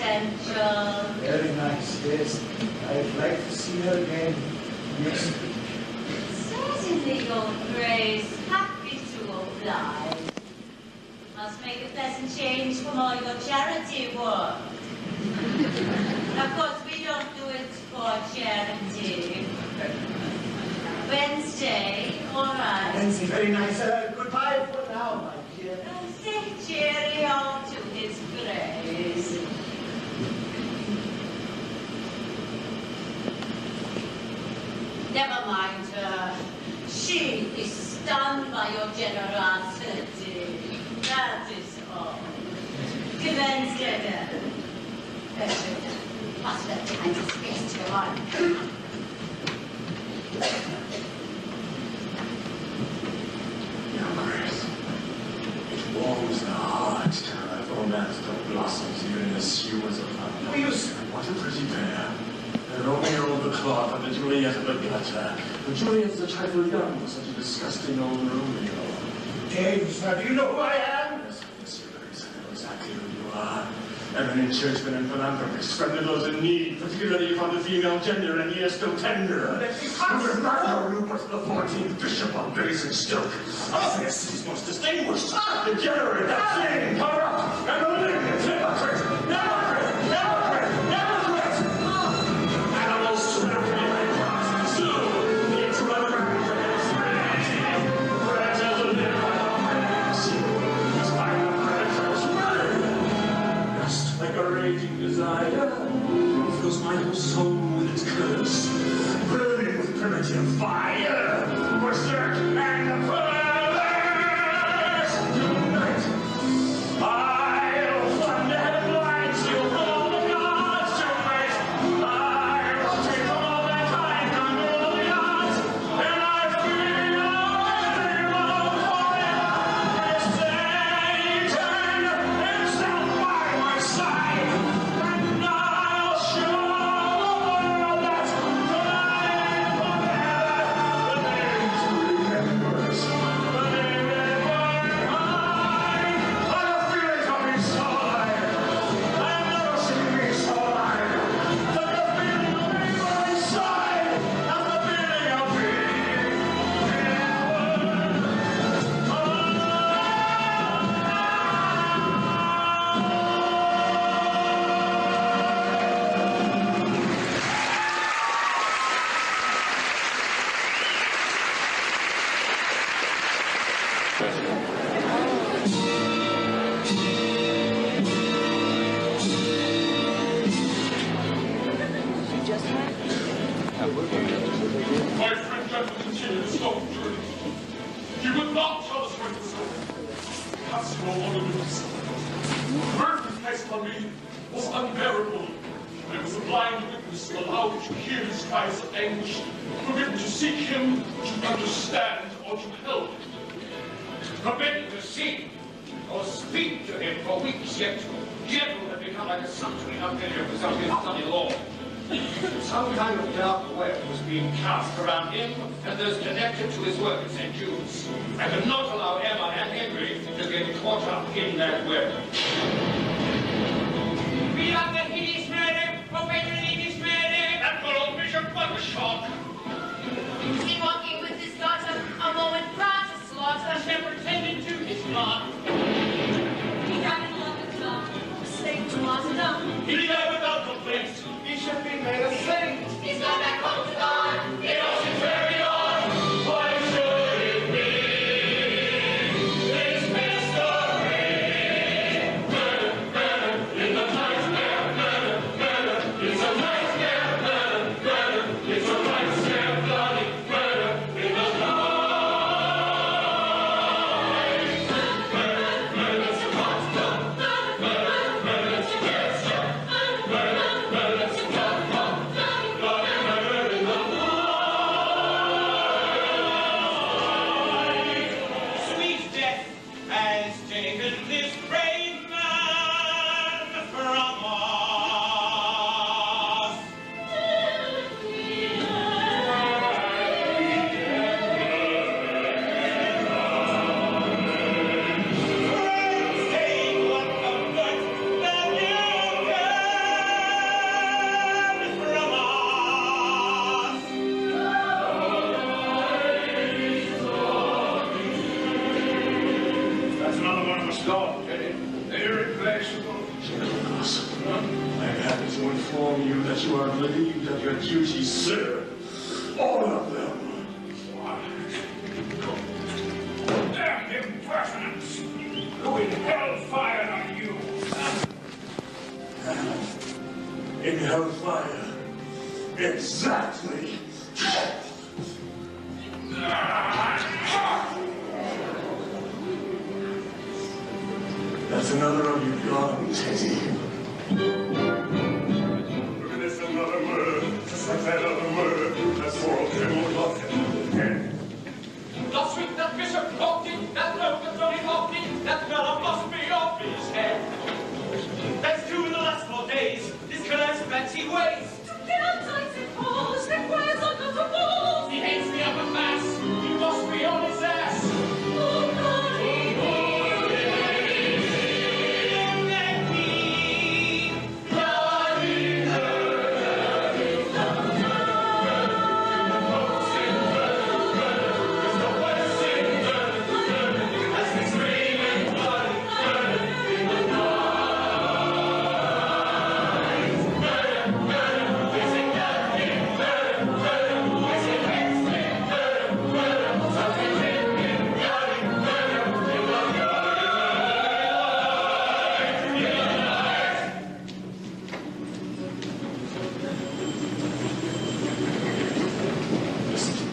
Speaker 5: Central.
Speaker 7: Very nice, yes. I'd like to see her again. Yes.
Speaker 5: Certainly, Your Grace. Happy to oblige. Must make a pleasant change from all your charity work. Of course, we don't do it for charity. Wednesday, all right.
Speaker 7: Wednesday, very nice. Goodbye for now, my dear.
Speaker 5: Say cheerio to His Grace. Never mind her. She is stunned by your generosity. That is all. Wednesday, then. Must have time to space to go on.
Speaker 1: Your Grace, it warms the heart to have romance that blossoms even as you as a flower.
Speaker 7: Will you say?
Speaker 1: What a pretty pair. The Romeo of the cloth and the Juliet of the gutter. The Juliet's a trifle young for such a disgusting old Romeo.
Speaker 7: James, now do you know who I am?
Speaker 1: Yes, Your Grace, I know exactly who you are. Eminent churchman and philanthropist, friend of those in need, particularly from the female gender, and ye are still tender. Who is not no Rupert the 14th Bishop of Basingstoke. The city's most distinguished, degenerate, insane, corrupt, and malignant hypocrite. Animals trapped in my cross, so into a rampant predators live by the spine of predators murder. Like a raging desire, fills my whole soul with its curse, burning with primitive fire, berserk and perverse. Tonight, I'll thunder headlines, you'll call the gods to fight. I'll take all mankind under the odds, and I feel everyone forever. Satan himself by my side, and I'll show the world that the names remembers, the name that mine. I have feelings of me so alive, I have never seen me so alive. The feeling of me by my side, and the feeling of me My friend Jekyll continued his long journey. He would not tell us where he was going. Perhaps he no longer knew himself. The burden placed on me was unbearable. I was a blind witness to allow him to hear his cries of anguish, forbidden to seek him, to understand, or to help.
Speaker 2: Forbidden to see or speak to him for weeks yet. Jekyll had become like a sumptuary unfamiliar for some of his son-in-law. Some kind of dark web was being cast around him and those connected to his work at St. Jude's. I could not allow Emma and Henry to get caught up in that web.
Speaker 12: We are the hideous murder, professional hideous murder.
Speaker 1: That poor old bishop, what a shock!
Speaker 12: He walking with his daughter, a moment prior to slaughter.
Speaker 1: Never tended to his flock.
Speaker 12: He died in love with love, slave to martyrdom.
Speaker 1: He died without complaint.
Speaker 2: He should be made a saint.
Speaker 12: He's gone back home to God.
Speaker 1: The ocean carry on. Why should it be? This mystery. Murder, murder, in the nightmare. Murder, murder, it's a nightmare. Murder, murder, it's a nightmare. Bloody murder in the night. Murder, murder, it's a monster. Murder, murder, it's a monster. inform you that you are relieved of your duties, sir. All of them.
Speaker 2: Damn impertinence! Who in hellfire are you?
Speaker 1: In hellfire. Exactly. That's another of you gone, Teddy. Look at this, another murder. Just like that other murder. That poor old criminal lost him.
Speaker 3: Last week that bishop walked in, that broken Johnny walked in, that fellow must be off his head. That's true in the last 4 days. This collects fancy ways.
Speaker 6: To get outside St. Paul's requires a lot of balls.
Speaker 3: He hates the upper class. He must be on his ass.
Speaker 6: Oh, God,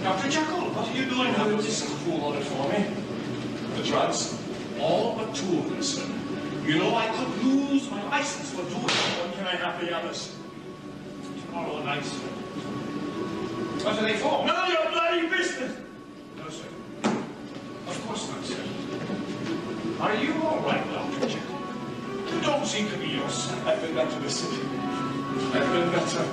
Speaker 3: Dr. Jekyll, what are you doing? Have you just fool on it for me? The drugs? All but 2 of them, sir. You know I could lose my license for doing it.
Speaker 1: When can I have the others?
Speaker 3: Tomorrow night, sir. What are they for?
Speaker 1: None of your bloody business!
Speaker 3: No, sir. Of course not, sir. Are you all right, Dr. Jekyll? You don't seem to be yourself.
Speaker 1: I've been better, listen. I've been better.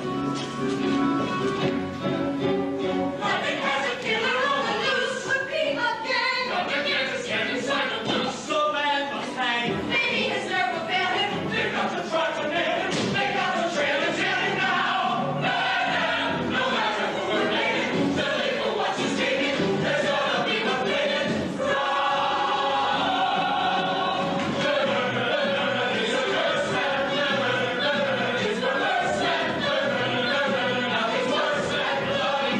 Speaker 6: nothing has a killer on the loose. Repeat again.
Speaker 3: Nothing has a skin inside the loose. So man must hang.
Speaker 6: Maybe his nerve will fail him.
Speaker 3: They've got to try to nail him. They got to trail and tell him now. Man, no matter who we're making, the label what you're taking, there's gonna be one waiting. He's a curse man. He's the worst man. Now he's worse than bloody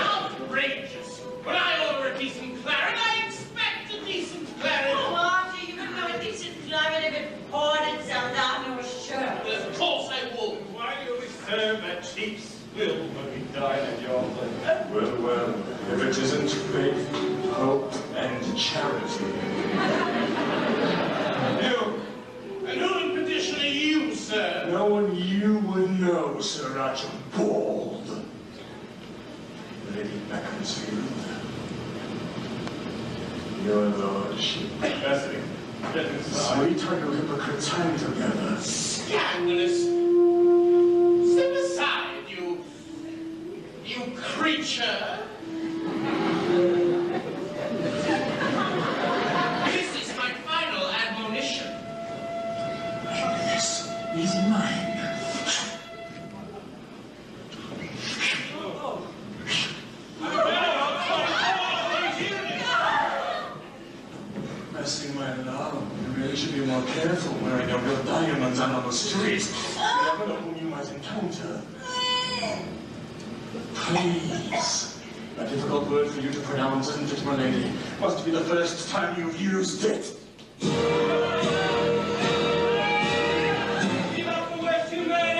Speaker 3: outrageous. When I order a decent claret, I expect a decent claret.
Speaker 5: Oh, Archie, you wouldn't know a decent climate if it poured itself down your shirt.
Speaker 3: Well, of course I won't. Why do we serve that cheap swill when we dine at your place?
Speaker 1: Well, well, if it isn't faith, hope, and charity.
Speaker 3: You, and who in petition are you, sir?
Speaker 1: No one you would know, Sir Archibald. Lady Beaconsfield. Your lordship.
Speaker 3: Bessie, get inside.
Speaker 1: Sweetheart, you hypocrite time together.
Speaker 3: Scandalous. Step aside, you creature. This is my final admonition.
Speaker 1: Yes, he's mine. Bessie, my love, you really should be more careful wearing your real diamonds out on the streets. You never know whom you might encounter. Please. A difficult word for you to pronounce, isn't it, my lady? Must be the first time you've used it.
Speaker 3: Give up the word to murder.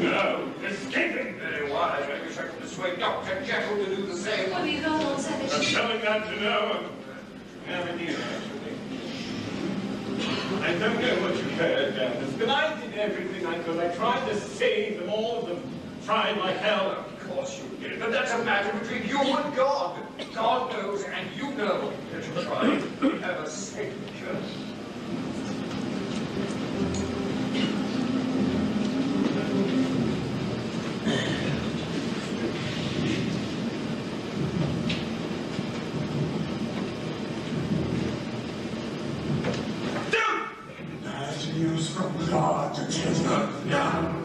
Speaker 2: No, escaping very wise. I wish I could persuade Dr. Jekyll to do the same.
Speaker 10: What do you don't want, savage?
Speaker 2: I'm telling that to no one. Never did, actually.
Speaker 3: I don't know what you heard, Gambus, but I did everything I could. I tried to save them, all of them. Tried like hell.
Speaker 2: Of course you did, but that's a matter between you and God. God knows, and you know that you tried ever signature.
Speaker 1: Bad news from God to Jekyll now.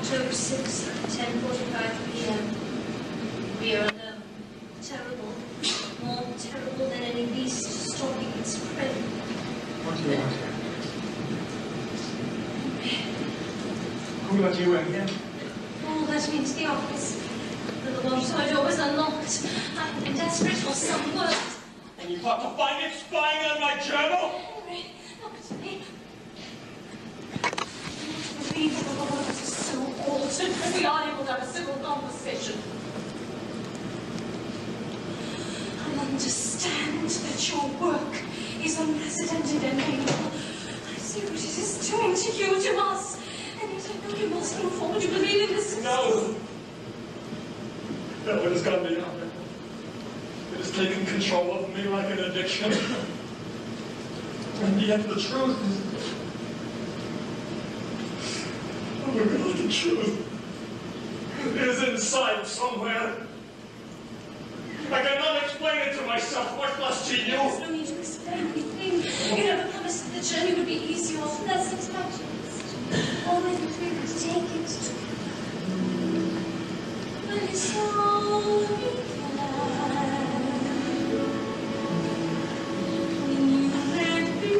Speaker 10: October 6th, 10:45 p.m. We are alone. Terrible. More terrible than any beast stalking its prey.
Speaker 3: What do you want here? Who let you in here?
Speaker 10: Oh, let me into the office. The laboratory door was unlocked. I've been desperate for some word.
Speaker 9: And you thought to find it spying on my journal?
Speaker 10: Henry, look at me. I want to believe that the world is so altered that we aren't able to have a civil conversation. I understand that your work is unprecedented and painful. I see what it is doing to you, to us. And yet I know you must move forward. You believe in this.
Speaker 3: No. No, it has gone beyond it. It has taken control of me like an addiction. And yet the truth is... Oh God, the truth is inside somewhere. I cannot explain it to myself, much less to you.
Speaker 10: There's no need to explain anything. You never promised that the journey would be easy or pleasant, but just always we could take it together. But it's all we can. When you let be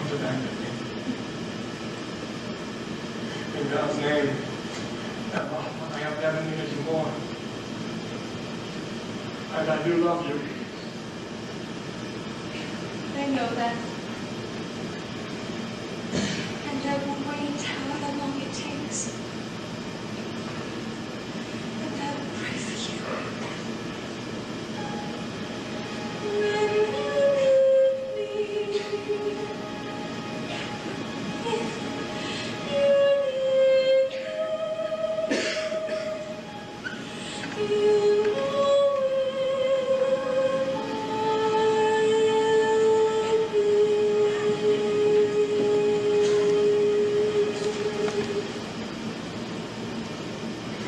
Speaker 3: don't abandon me. In God's name, Emma, I have never needed you more. And I do love you.
Speaker 10: I know that. And I will wait however long it takes. And I will pray for you. When you leave me, if you leave me, you know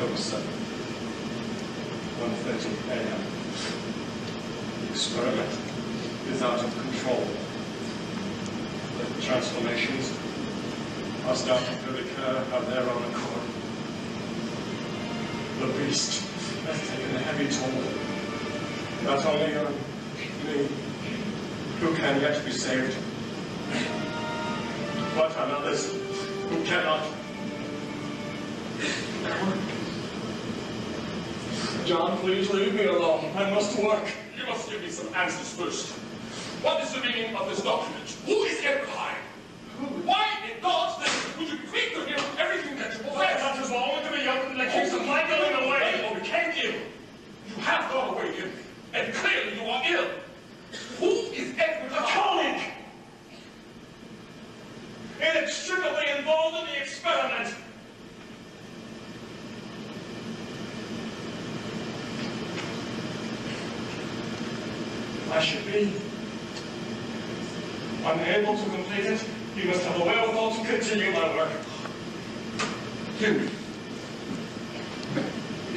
Speaker 3: October 7th, 1:30 a.m. The experiment is out of control. The transformations are starting to occur of their own accord. The beast has taken a heavy toll, not only on me, who can yet be saved, but on others who cannot.
Speaker 1: John, please leave me alone. I must work. You must give me some answers first. What is the meaning of this document? Who is Edward Hyde? Why, in God's name, would you bequeath to him everything that you possess? That is only to be young in the case of my going away or became ill. You have gone away, didn't you? And clearly you are ill. Who is Edward Hyde? A colleague! Inextricably involved in the experiment.
Speaker 3: I should be unable to complete it. You must have a wherewithal to continue my work.
Speaker 1: Henry,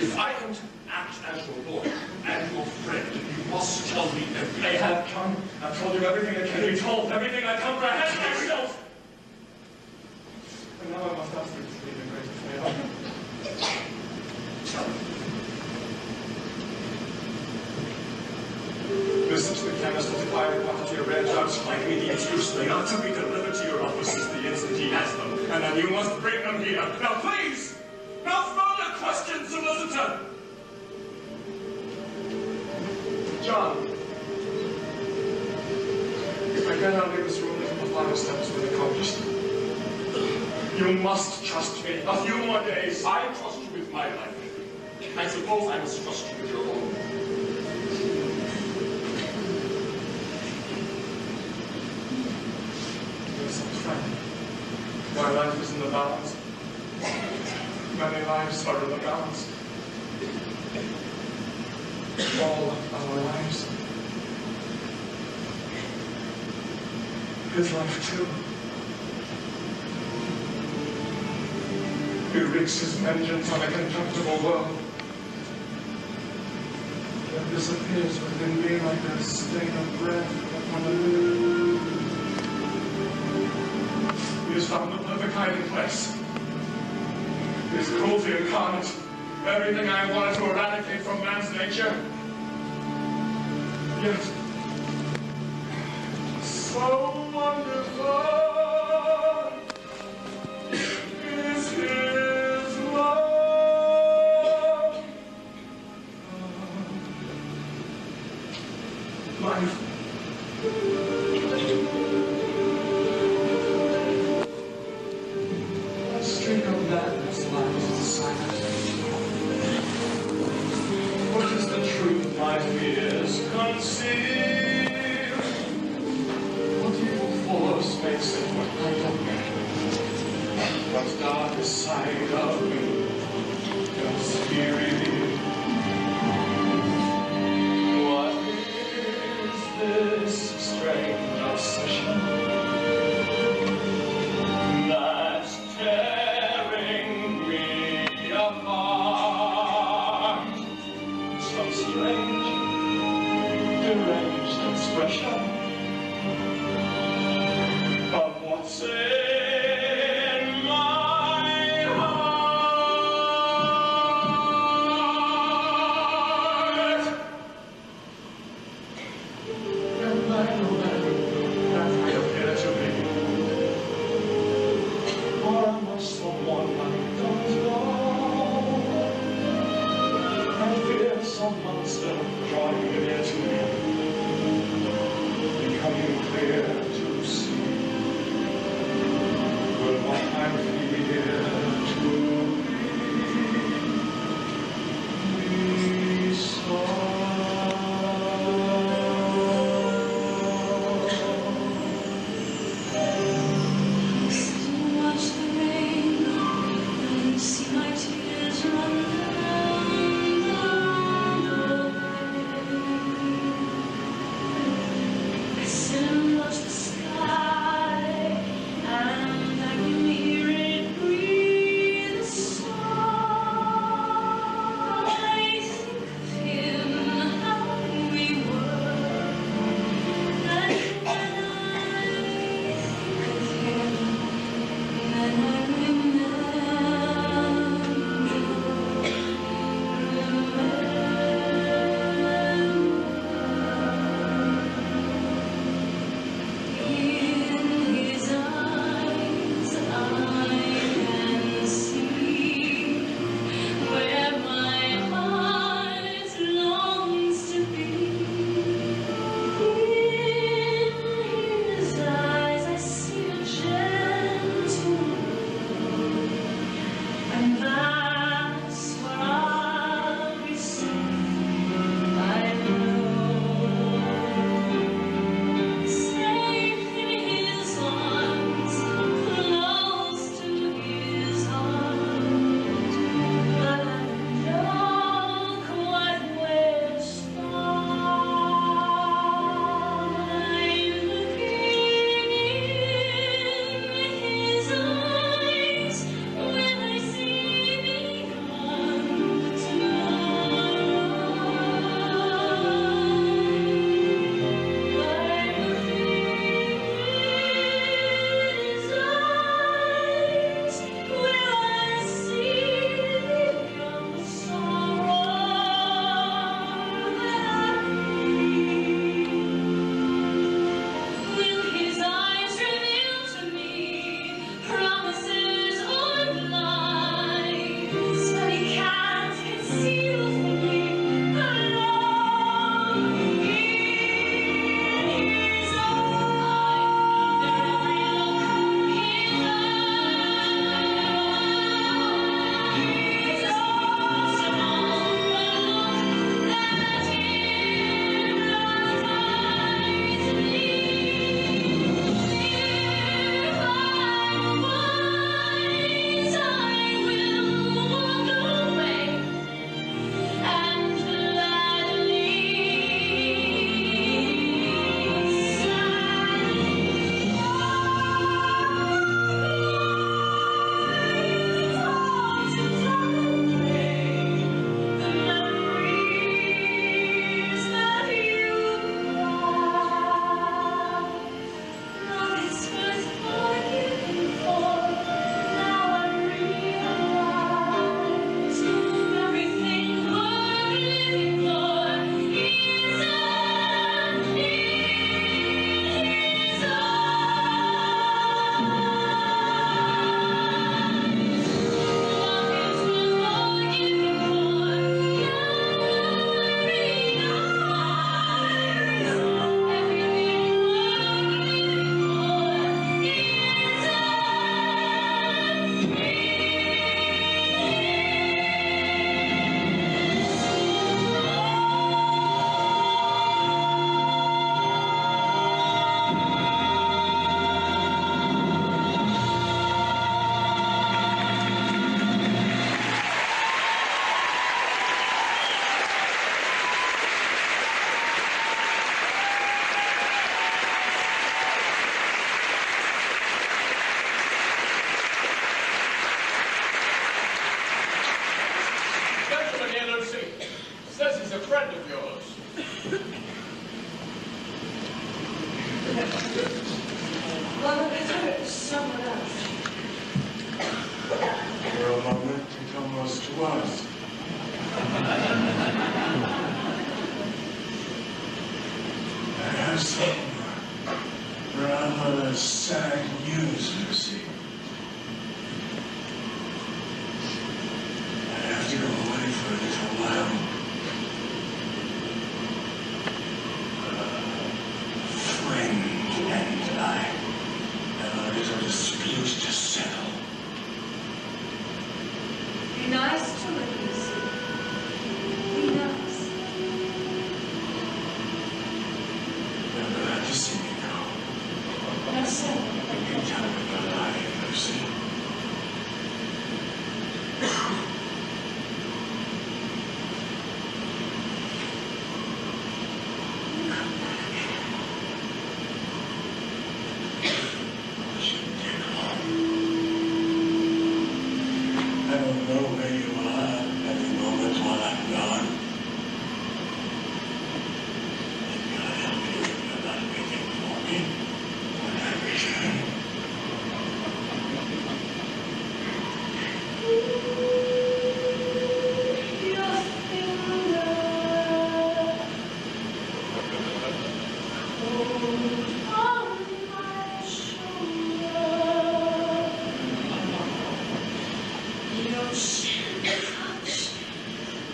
Speaker 1: if I am to act as your lawyer and your friend, you must tell me everything.
Speaker 3: I have come. I've told you everything that can be told, everything I comprehend myself. And now I must ask you to leave the great favor.
Speaker 1: Tell me.
Speaker 3: Listen to the chemist with the fire quantity of red drugs like mediums useless.
Speaker 1: They are to be delivered to your offices the instant he has them, and then you must bring them here. Now, please! No further questions, solicitor!
Speaker 3: John, I cannot leave this room until the final steps have been accomplished. You must trust me. A few more days.
Speaker 1: I trust you with my life. I suppose I must trust you with your own.
Speaker 3: My life is in the balance. Many lives are in the balance. All our lives. His life too. He wreaks his vengeance on a contemptible world. That disappears within me like a stain of breath upon the wind. He has found the perfect hiding place. His cruelty incarnate, everything I wanted to eradicate from man's nature. Yet, so wonderful is his love. Life. Streak of madness lies inside us. What is the truth my fears conceal? What evil force makes it what I don't know? What darkest side of me does he reveal? What is this strange obsession that's tearing me apart? Some strange, deranged expression of what's in my heart.
Speaker 10: Well, it's someone else.
Speaker 1: For a moment, it almost was. I have some rather sad news, Lucy. I have to go away for a little while. A friend and I have a little dispute to settle. know where you are at the moment while I'm gone. And God help you if you're not waiting for me when I return.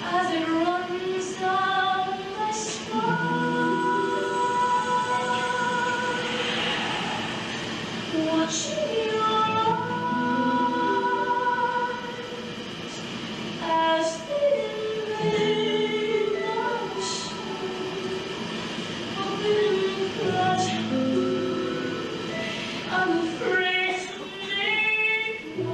Speaker 10: As it runs down my spine, watching your eyes as they invade my soul, hoping that I'm afraid to make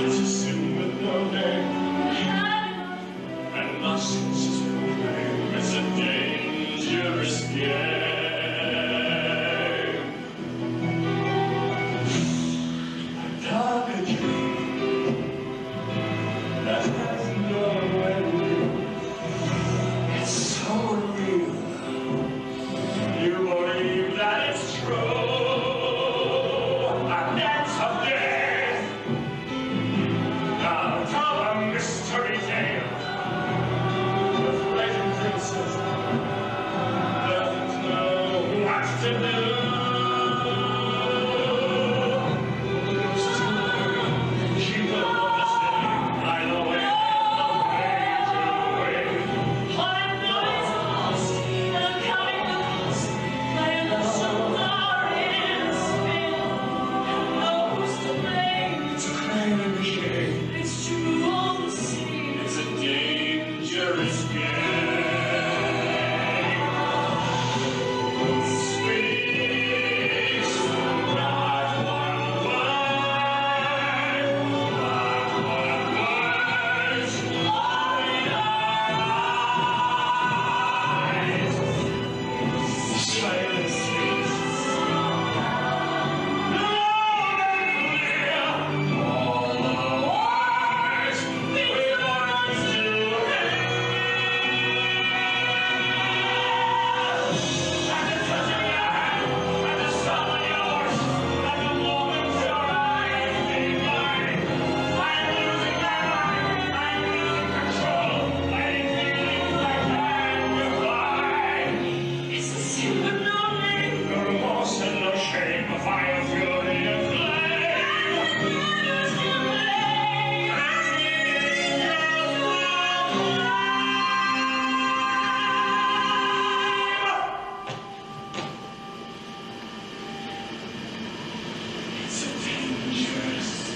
Speaker 1: It's a sin with no name, and my sins is proclaimed. It's a dangerous game. A dark dream that has no ending. It's so real. You believe that it's true. A dance of death. Now tell a mystery tale with legend princess doesn't know what to do. She will understand right away. No way to wait.
Speaker 10: I know it's lost, and I'm counting the cost. My emotions are in spin, and who's to blame?
Speaker 1: To claim and be shame.
Speaker 10: It's true all the same.
Speaker 1: It's a dangerous game. Speaks not one word, not one word. Silence speaks. Loud and clear, all the words we want to hear. At the touch of your hand, at the sound of yours, at the moment your eyes meet mine, I'm losing my mind, I'm losing control, letting feelings I can't define.
Speaker 10: It's a sin with no name.
Speaker 1: No remorse and no shame, a fire, fury, and flame.
Speaker 10: Who's to blame?
Speaker 1: It's a dangerous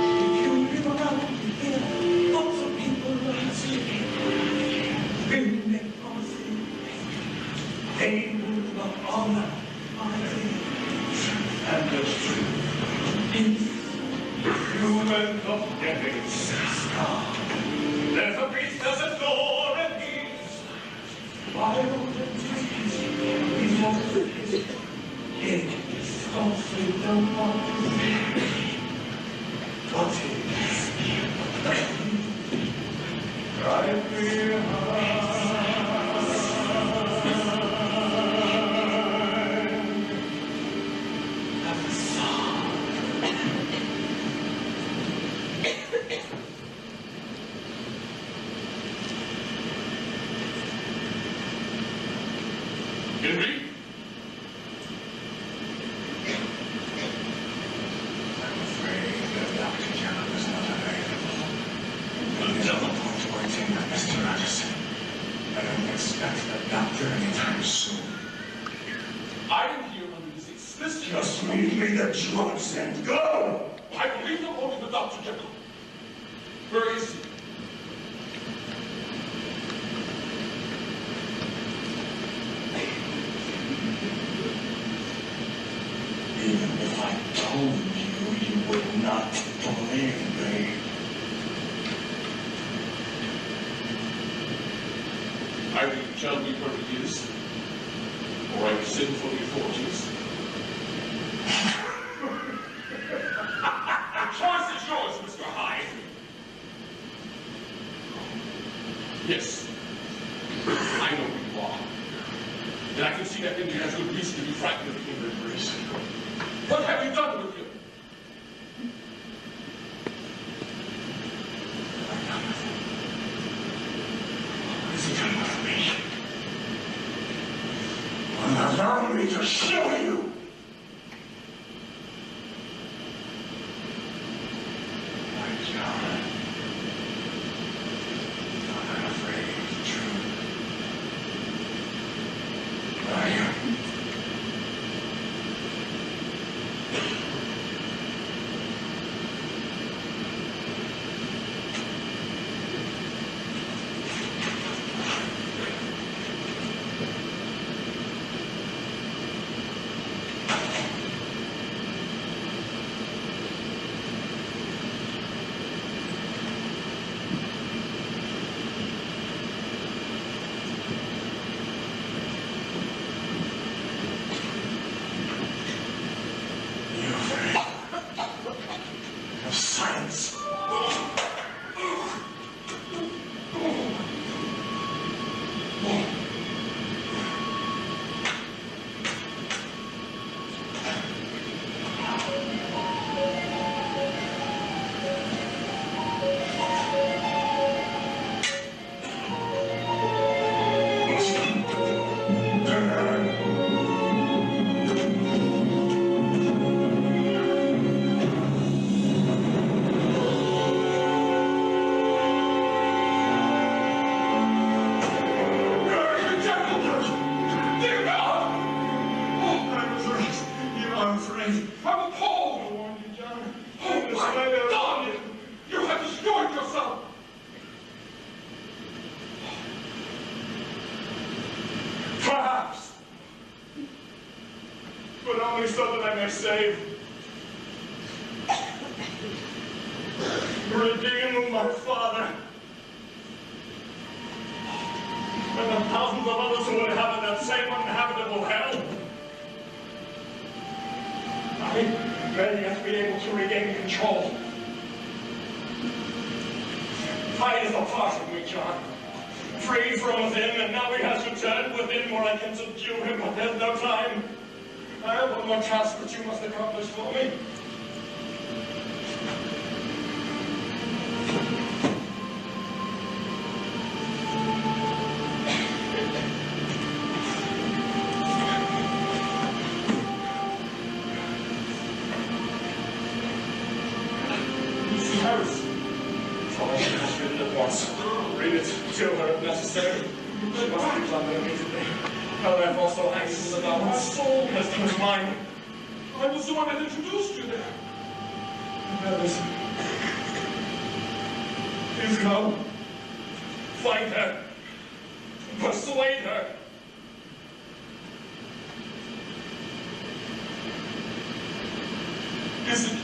Speaker 7: If you live around here, lots of people are sleeping. Women make promises. They will not honor my dreams.
Speaker 1: and the truth. Human forgetting. There's a beast, there's a door, and he's
Speaker 7: Wild and dreams, these monsters, yet scarcely don't want to see. What is?
Speaker 1: right behind. Henry?
Speaker 13: I'm afraid that Dr. Jekyll is not available. We'll telephone to our team, Mr. Anderson.
Speaker 1: me the drugs and go! I believe them only with Dr. Jekyll. Where is he?
Speaker 7: Even if I told you, you would not believe me.
Speaker 1: Either you tell me where he is, or I send for the authorities. The choice is yours, Mr. Hyde. Yes, I know who you are. And I can see that Indy has good reason to be frightened of the England race. What have you done with him?
Speaker 7: What has he done with me? Well, allow me to show you. My John, I'm not afraid of the truth. Are you? Silence.
Speaker 1: Perhaps. But only so that I may save. Redeem my father. And the thousands of others who inhabit that same uninhabitable hell. I may yet be able to regain control. Hyde is a part of me, John. Freed from within, and now he has returned within where I can subdue him, but there's no time. I have one more task which you must accomplish for me. Miss Harris. Oh, she has written it once. Read it to her if necessary. She must be plumbed immediately. Her life also hangs in the balance. My soul has been mine. I was the one that introduced you there. Listen. Please go. Find her. Persuade her. Is it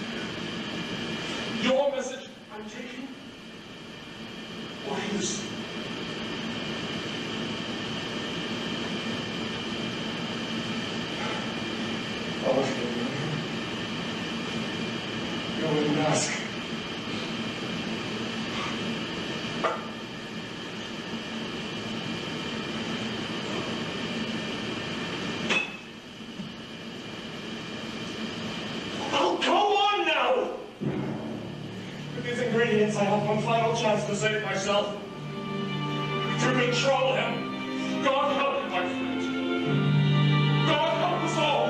Speaker 1: your message I'm taking? Or his? Oh, you wouldn't ask. Oh, come on now! With these ingredients, I have one final chance to save myself. To control him. God help you, my friend. God help us all.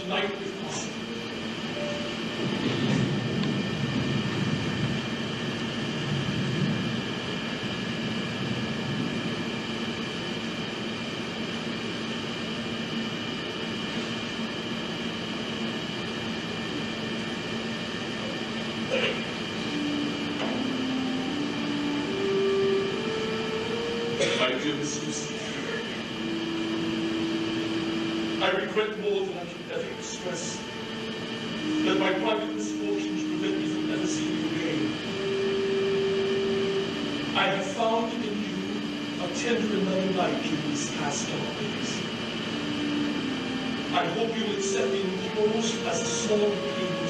Speaker 1: tonight if possible. My dear Miss Lucy, I regret more than I can ever express that my private misfortunes prevent me from ever seeing you again. I have found in you a tender and loving light during these past dark days. I hope you will accept me enclosed as a small payment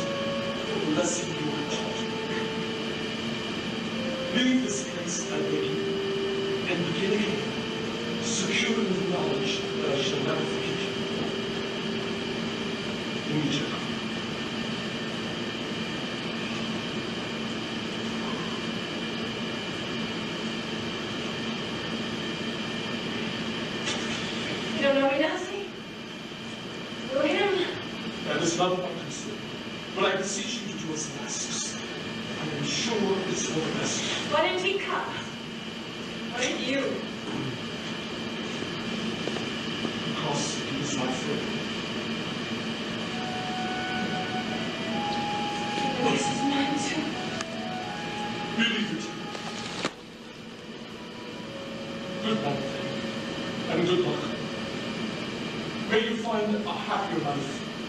Speaker 1: for the lesson you have taught me. Leave this place, I beg you, and begin again, secure in the knowledge that I shall never forget you. Jekyll.
Speaker 10: You don't know me, Nancy? You're him.
Speaker 1: That is not my concern, but I beseech you to do us justice. I am sure it's for the best.
Speaker 10: Why didn't he come? Why didn't you?
Speaker 1: Because he is my friend.
Speaker 10: This is mine too.
Speaker 1: Believe it. Good night, and good luck. May you find a happier life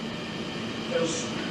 Speaker 1: elsewhere.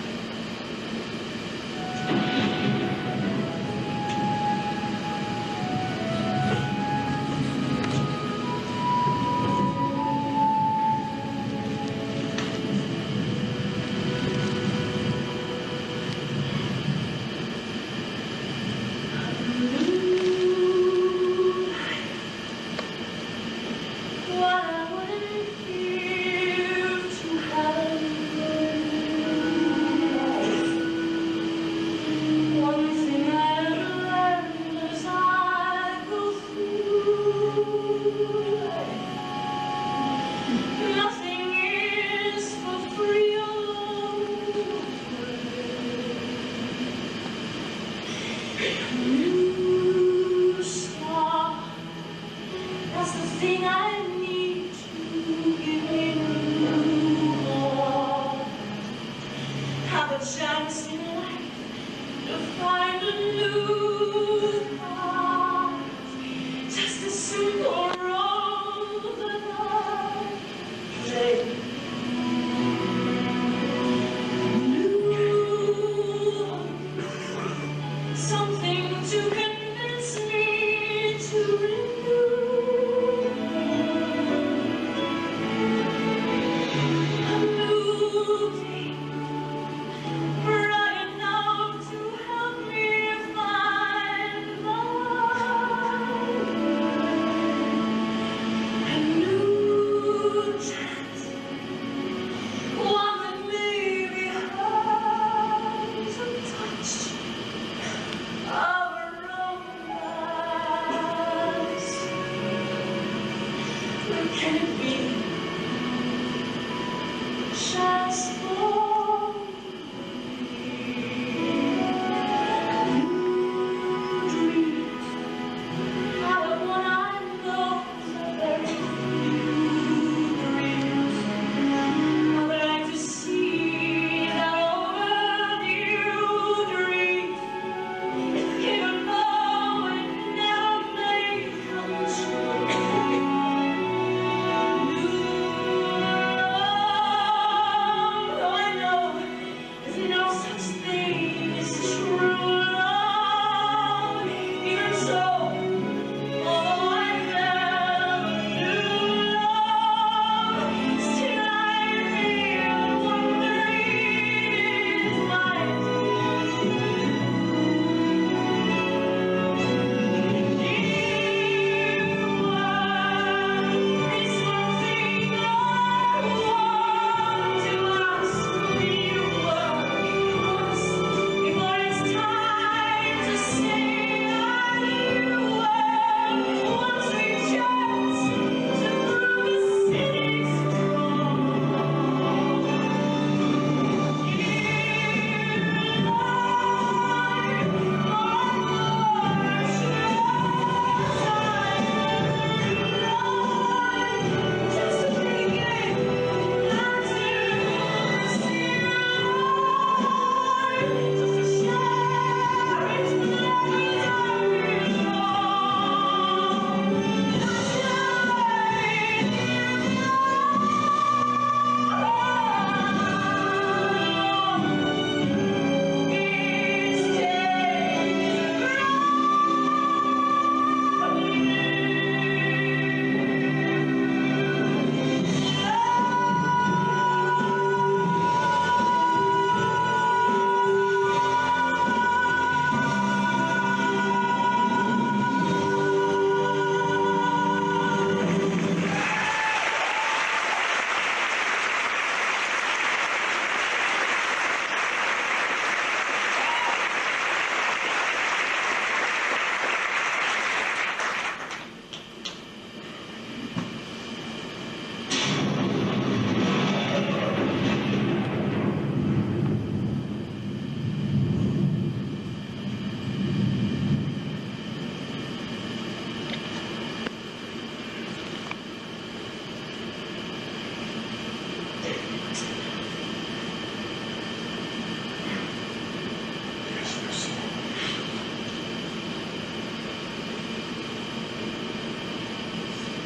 Speaker 10: What I wouldn't give to have you.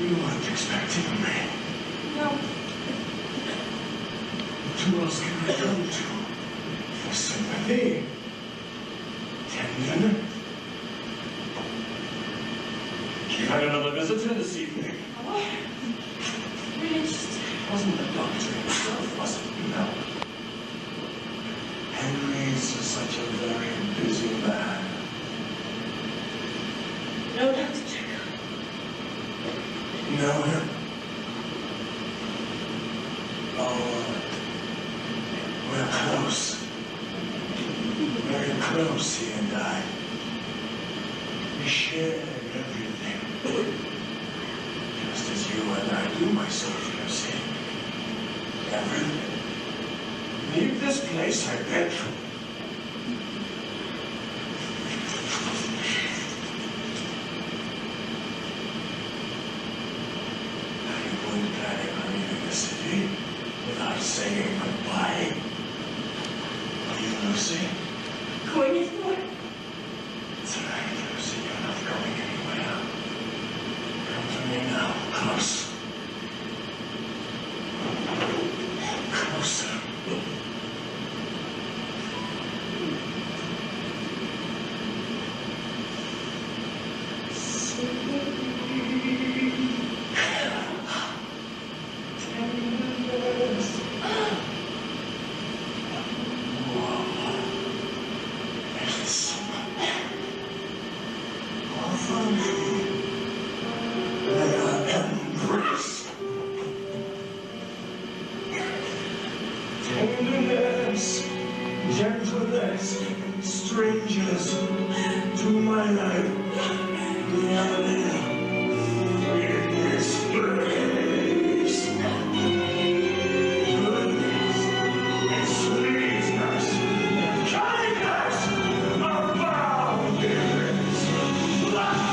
Speaker 7: You weren't expecting me.
Speaker 10: No.
Speaker 7: Who else can I go to for sympathy? Tenderness? You had another visitor this evening.
Speaker 10: What? Really just...
Speaker 7: Wasn't the doctor himself, was it? No. Henry's such a very busy man.
Speaker 10: No, Dr. Jekyll.
Speaker 7: Know him? Oh, we're close. Very close, he and I. We share everything. Just as you and I do, my soldier, see? Everything. Leave this place, I beg. Are you planning on leaving the city without saying goodbye? Are you, Lucy?
Speaker 10: Going anywhere?
Speaker 7: It's all right, Lucy. You're not going anywhere. Come to me now, close. Closer. Tenderness, gentleness, strangers to my life. The other in this place. Goodness and sweetness and kindness abound in this life.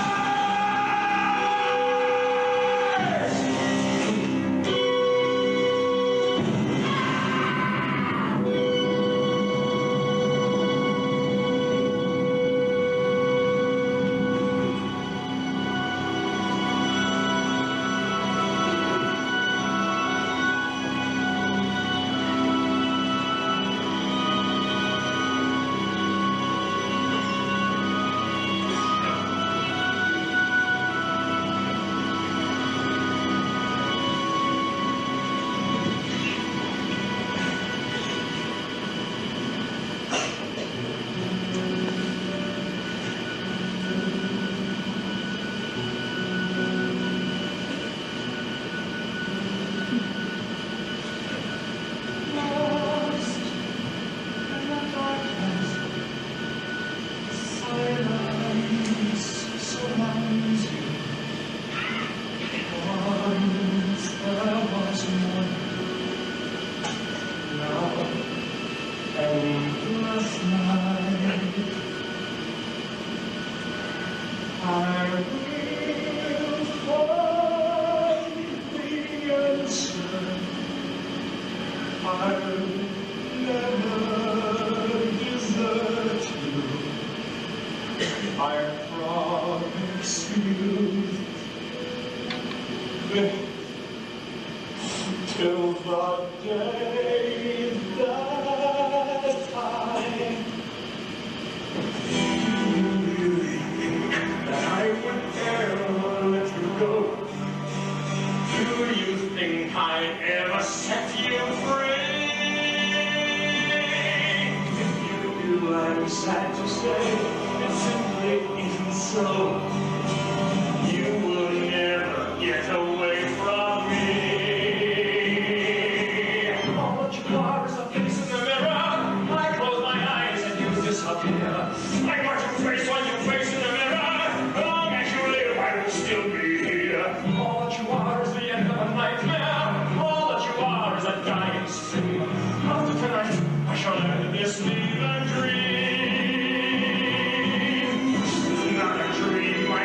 Speaker 7: Till the day that I really think that I would ever let you go. Do you think I'd ever set you free? If you do, I'm sad to say it simply isn't so. You will never get away from me. I watch your face on your face in the mirror. Long as you live, I will still be here. All that you are is the end of a nightmare. All that you are is a dying sin. After tonight, I shall end this leave and dream. This is not a dream.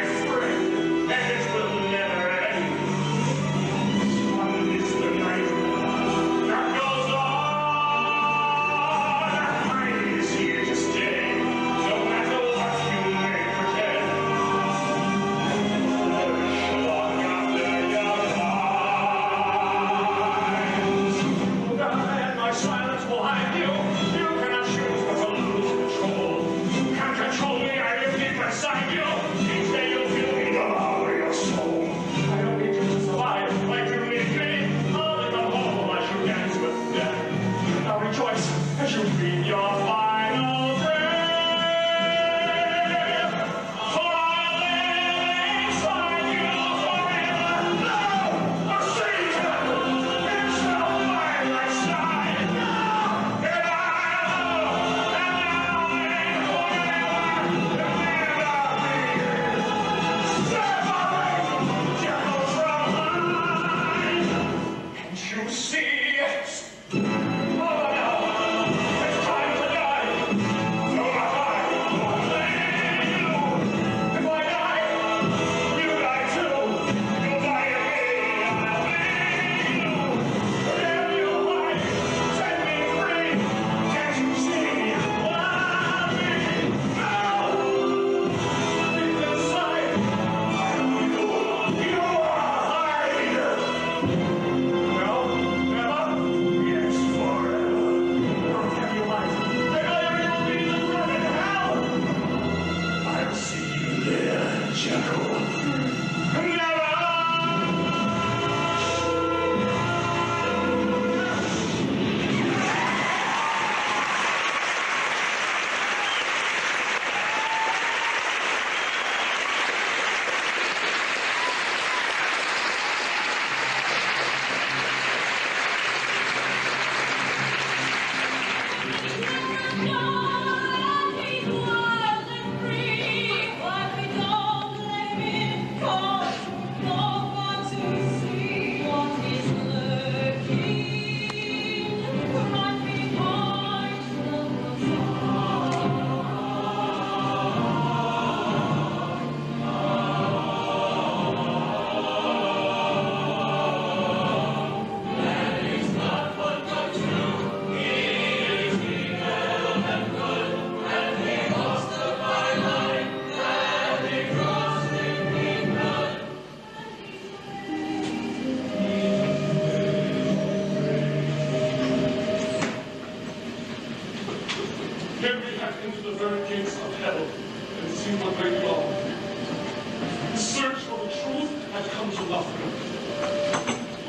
Speaker 7: Jekyll.
Speaker 1: Here we have into the very gates of hell and see what they belong. The search for the truth had come to nothing.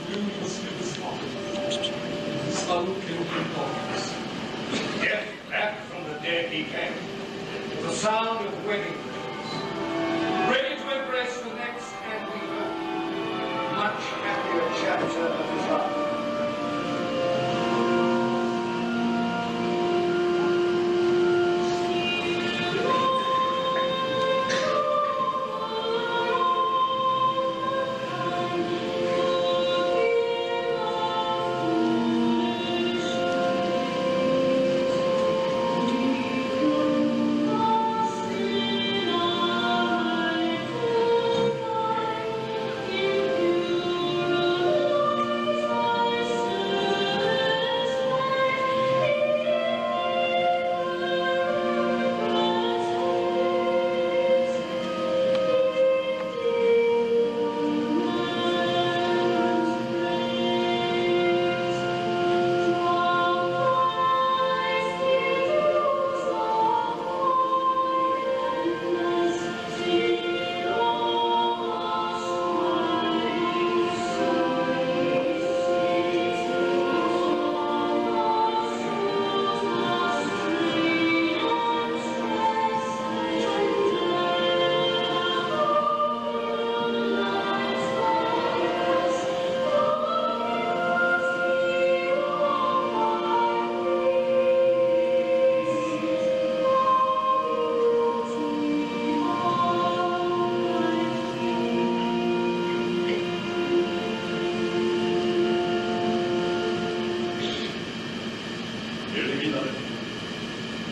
Speaker 1: He knew he must leave his father. His unkindling darkness.
Speaker 8: Yes, back from the dead he came.
Speaker 2: The sound of wedding bells, ready to embrace the next and deeper, much happier chapter of his life.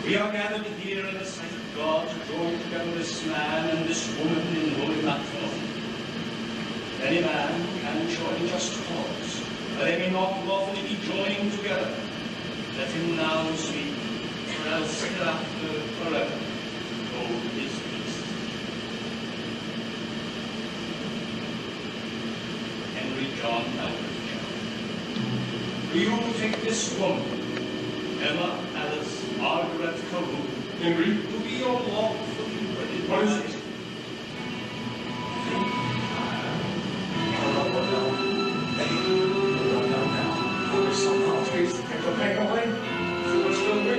Speaker 9: We are gathered here in the sight of God to join together this man and this woman in holy matrimony. Any man can join just cause, but they may not lawfully be joined together. Let him now speak, or else hereafter forever hold his peace. Henry John Albert Jekyll. Do you take this woman, Emma Alice Margaret Carew,
Speaker 1: Henry,
Speaker 9: to be your lawfully wedded
Speaker 1: what is
Speaker 9: wife?
Speaker 1: it?
Speaker 3: Somehow, please take the pain away. Please kill me.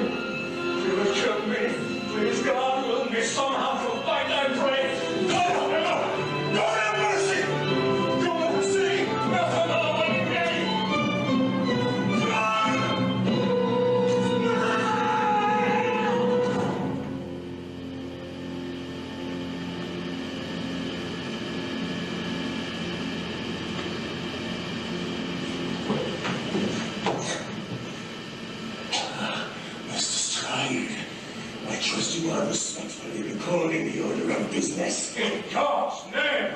Speaker 3: Please kill me. Please, God, will me somehow to fight, I pray. No, no, God have mercy. God have mercy. Nothing other than me. God.
Speaker 7: I trust you are respectfully recalling the order of business.
Speaker 1: In God's name!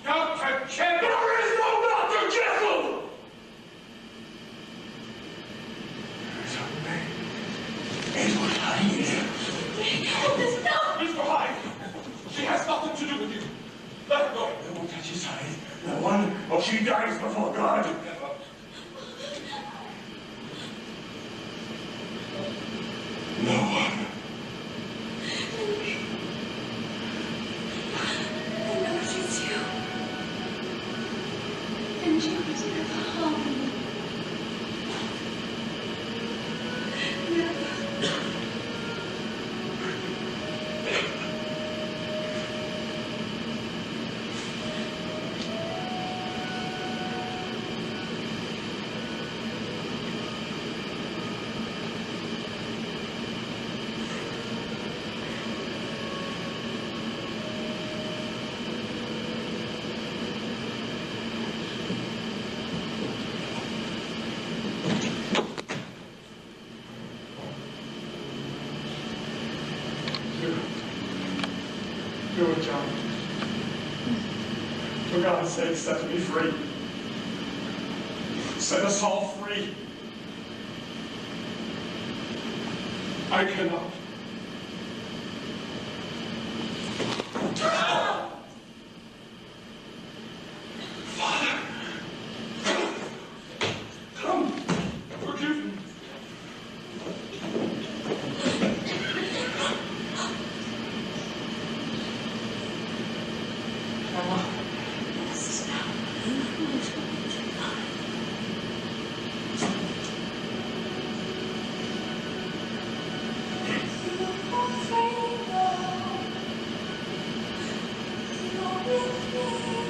Speaker 1: Dr. Jekyll!
Speaker 7: There is no Dr. Jekyll! Edward Hyde.
Speaker 1: Mr. Hyde! She has nothing to do with you. Let her go.
Speaker 7: I won't touch his Hyde. No one, or she dies before God. No one.
Speaker 10: magic music of harmony. Never.
Speaker 3: Do it, John. For God's sake, set me free. Set us all free. I cannot. Father, come, forgive me.
Speaker 10: Yes, now. You're with me.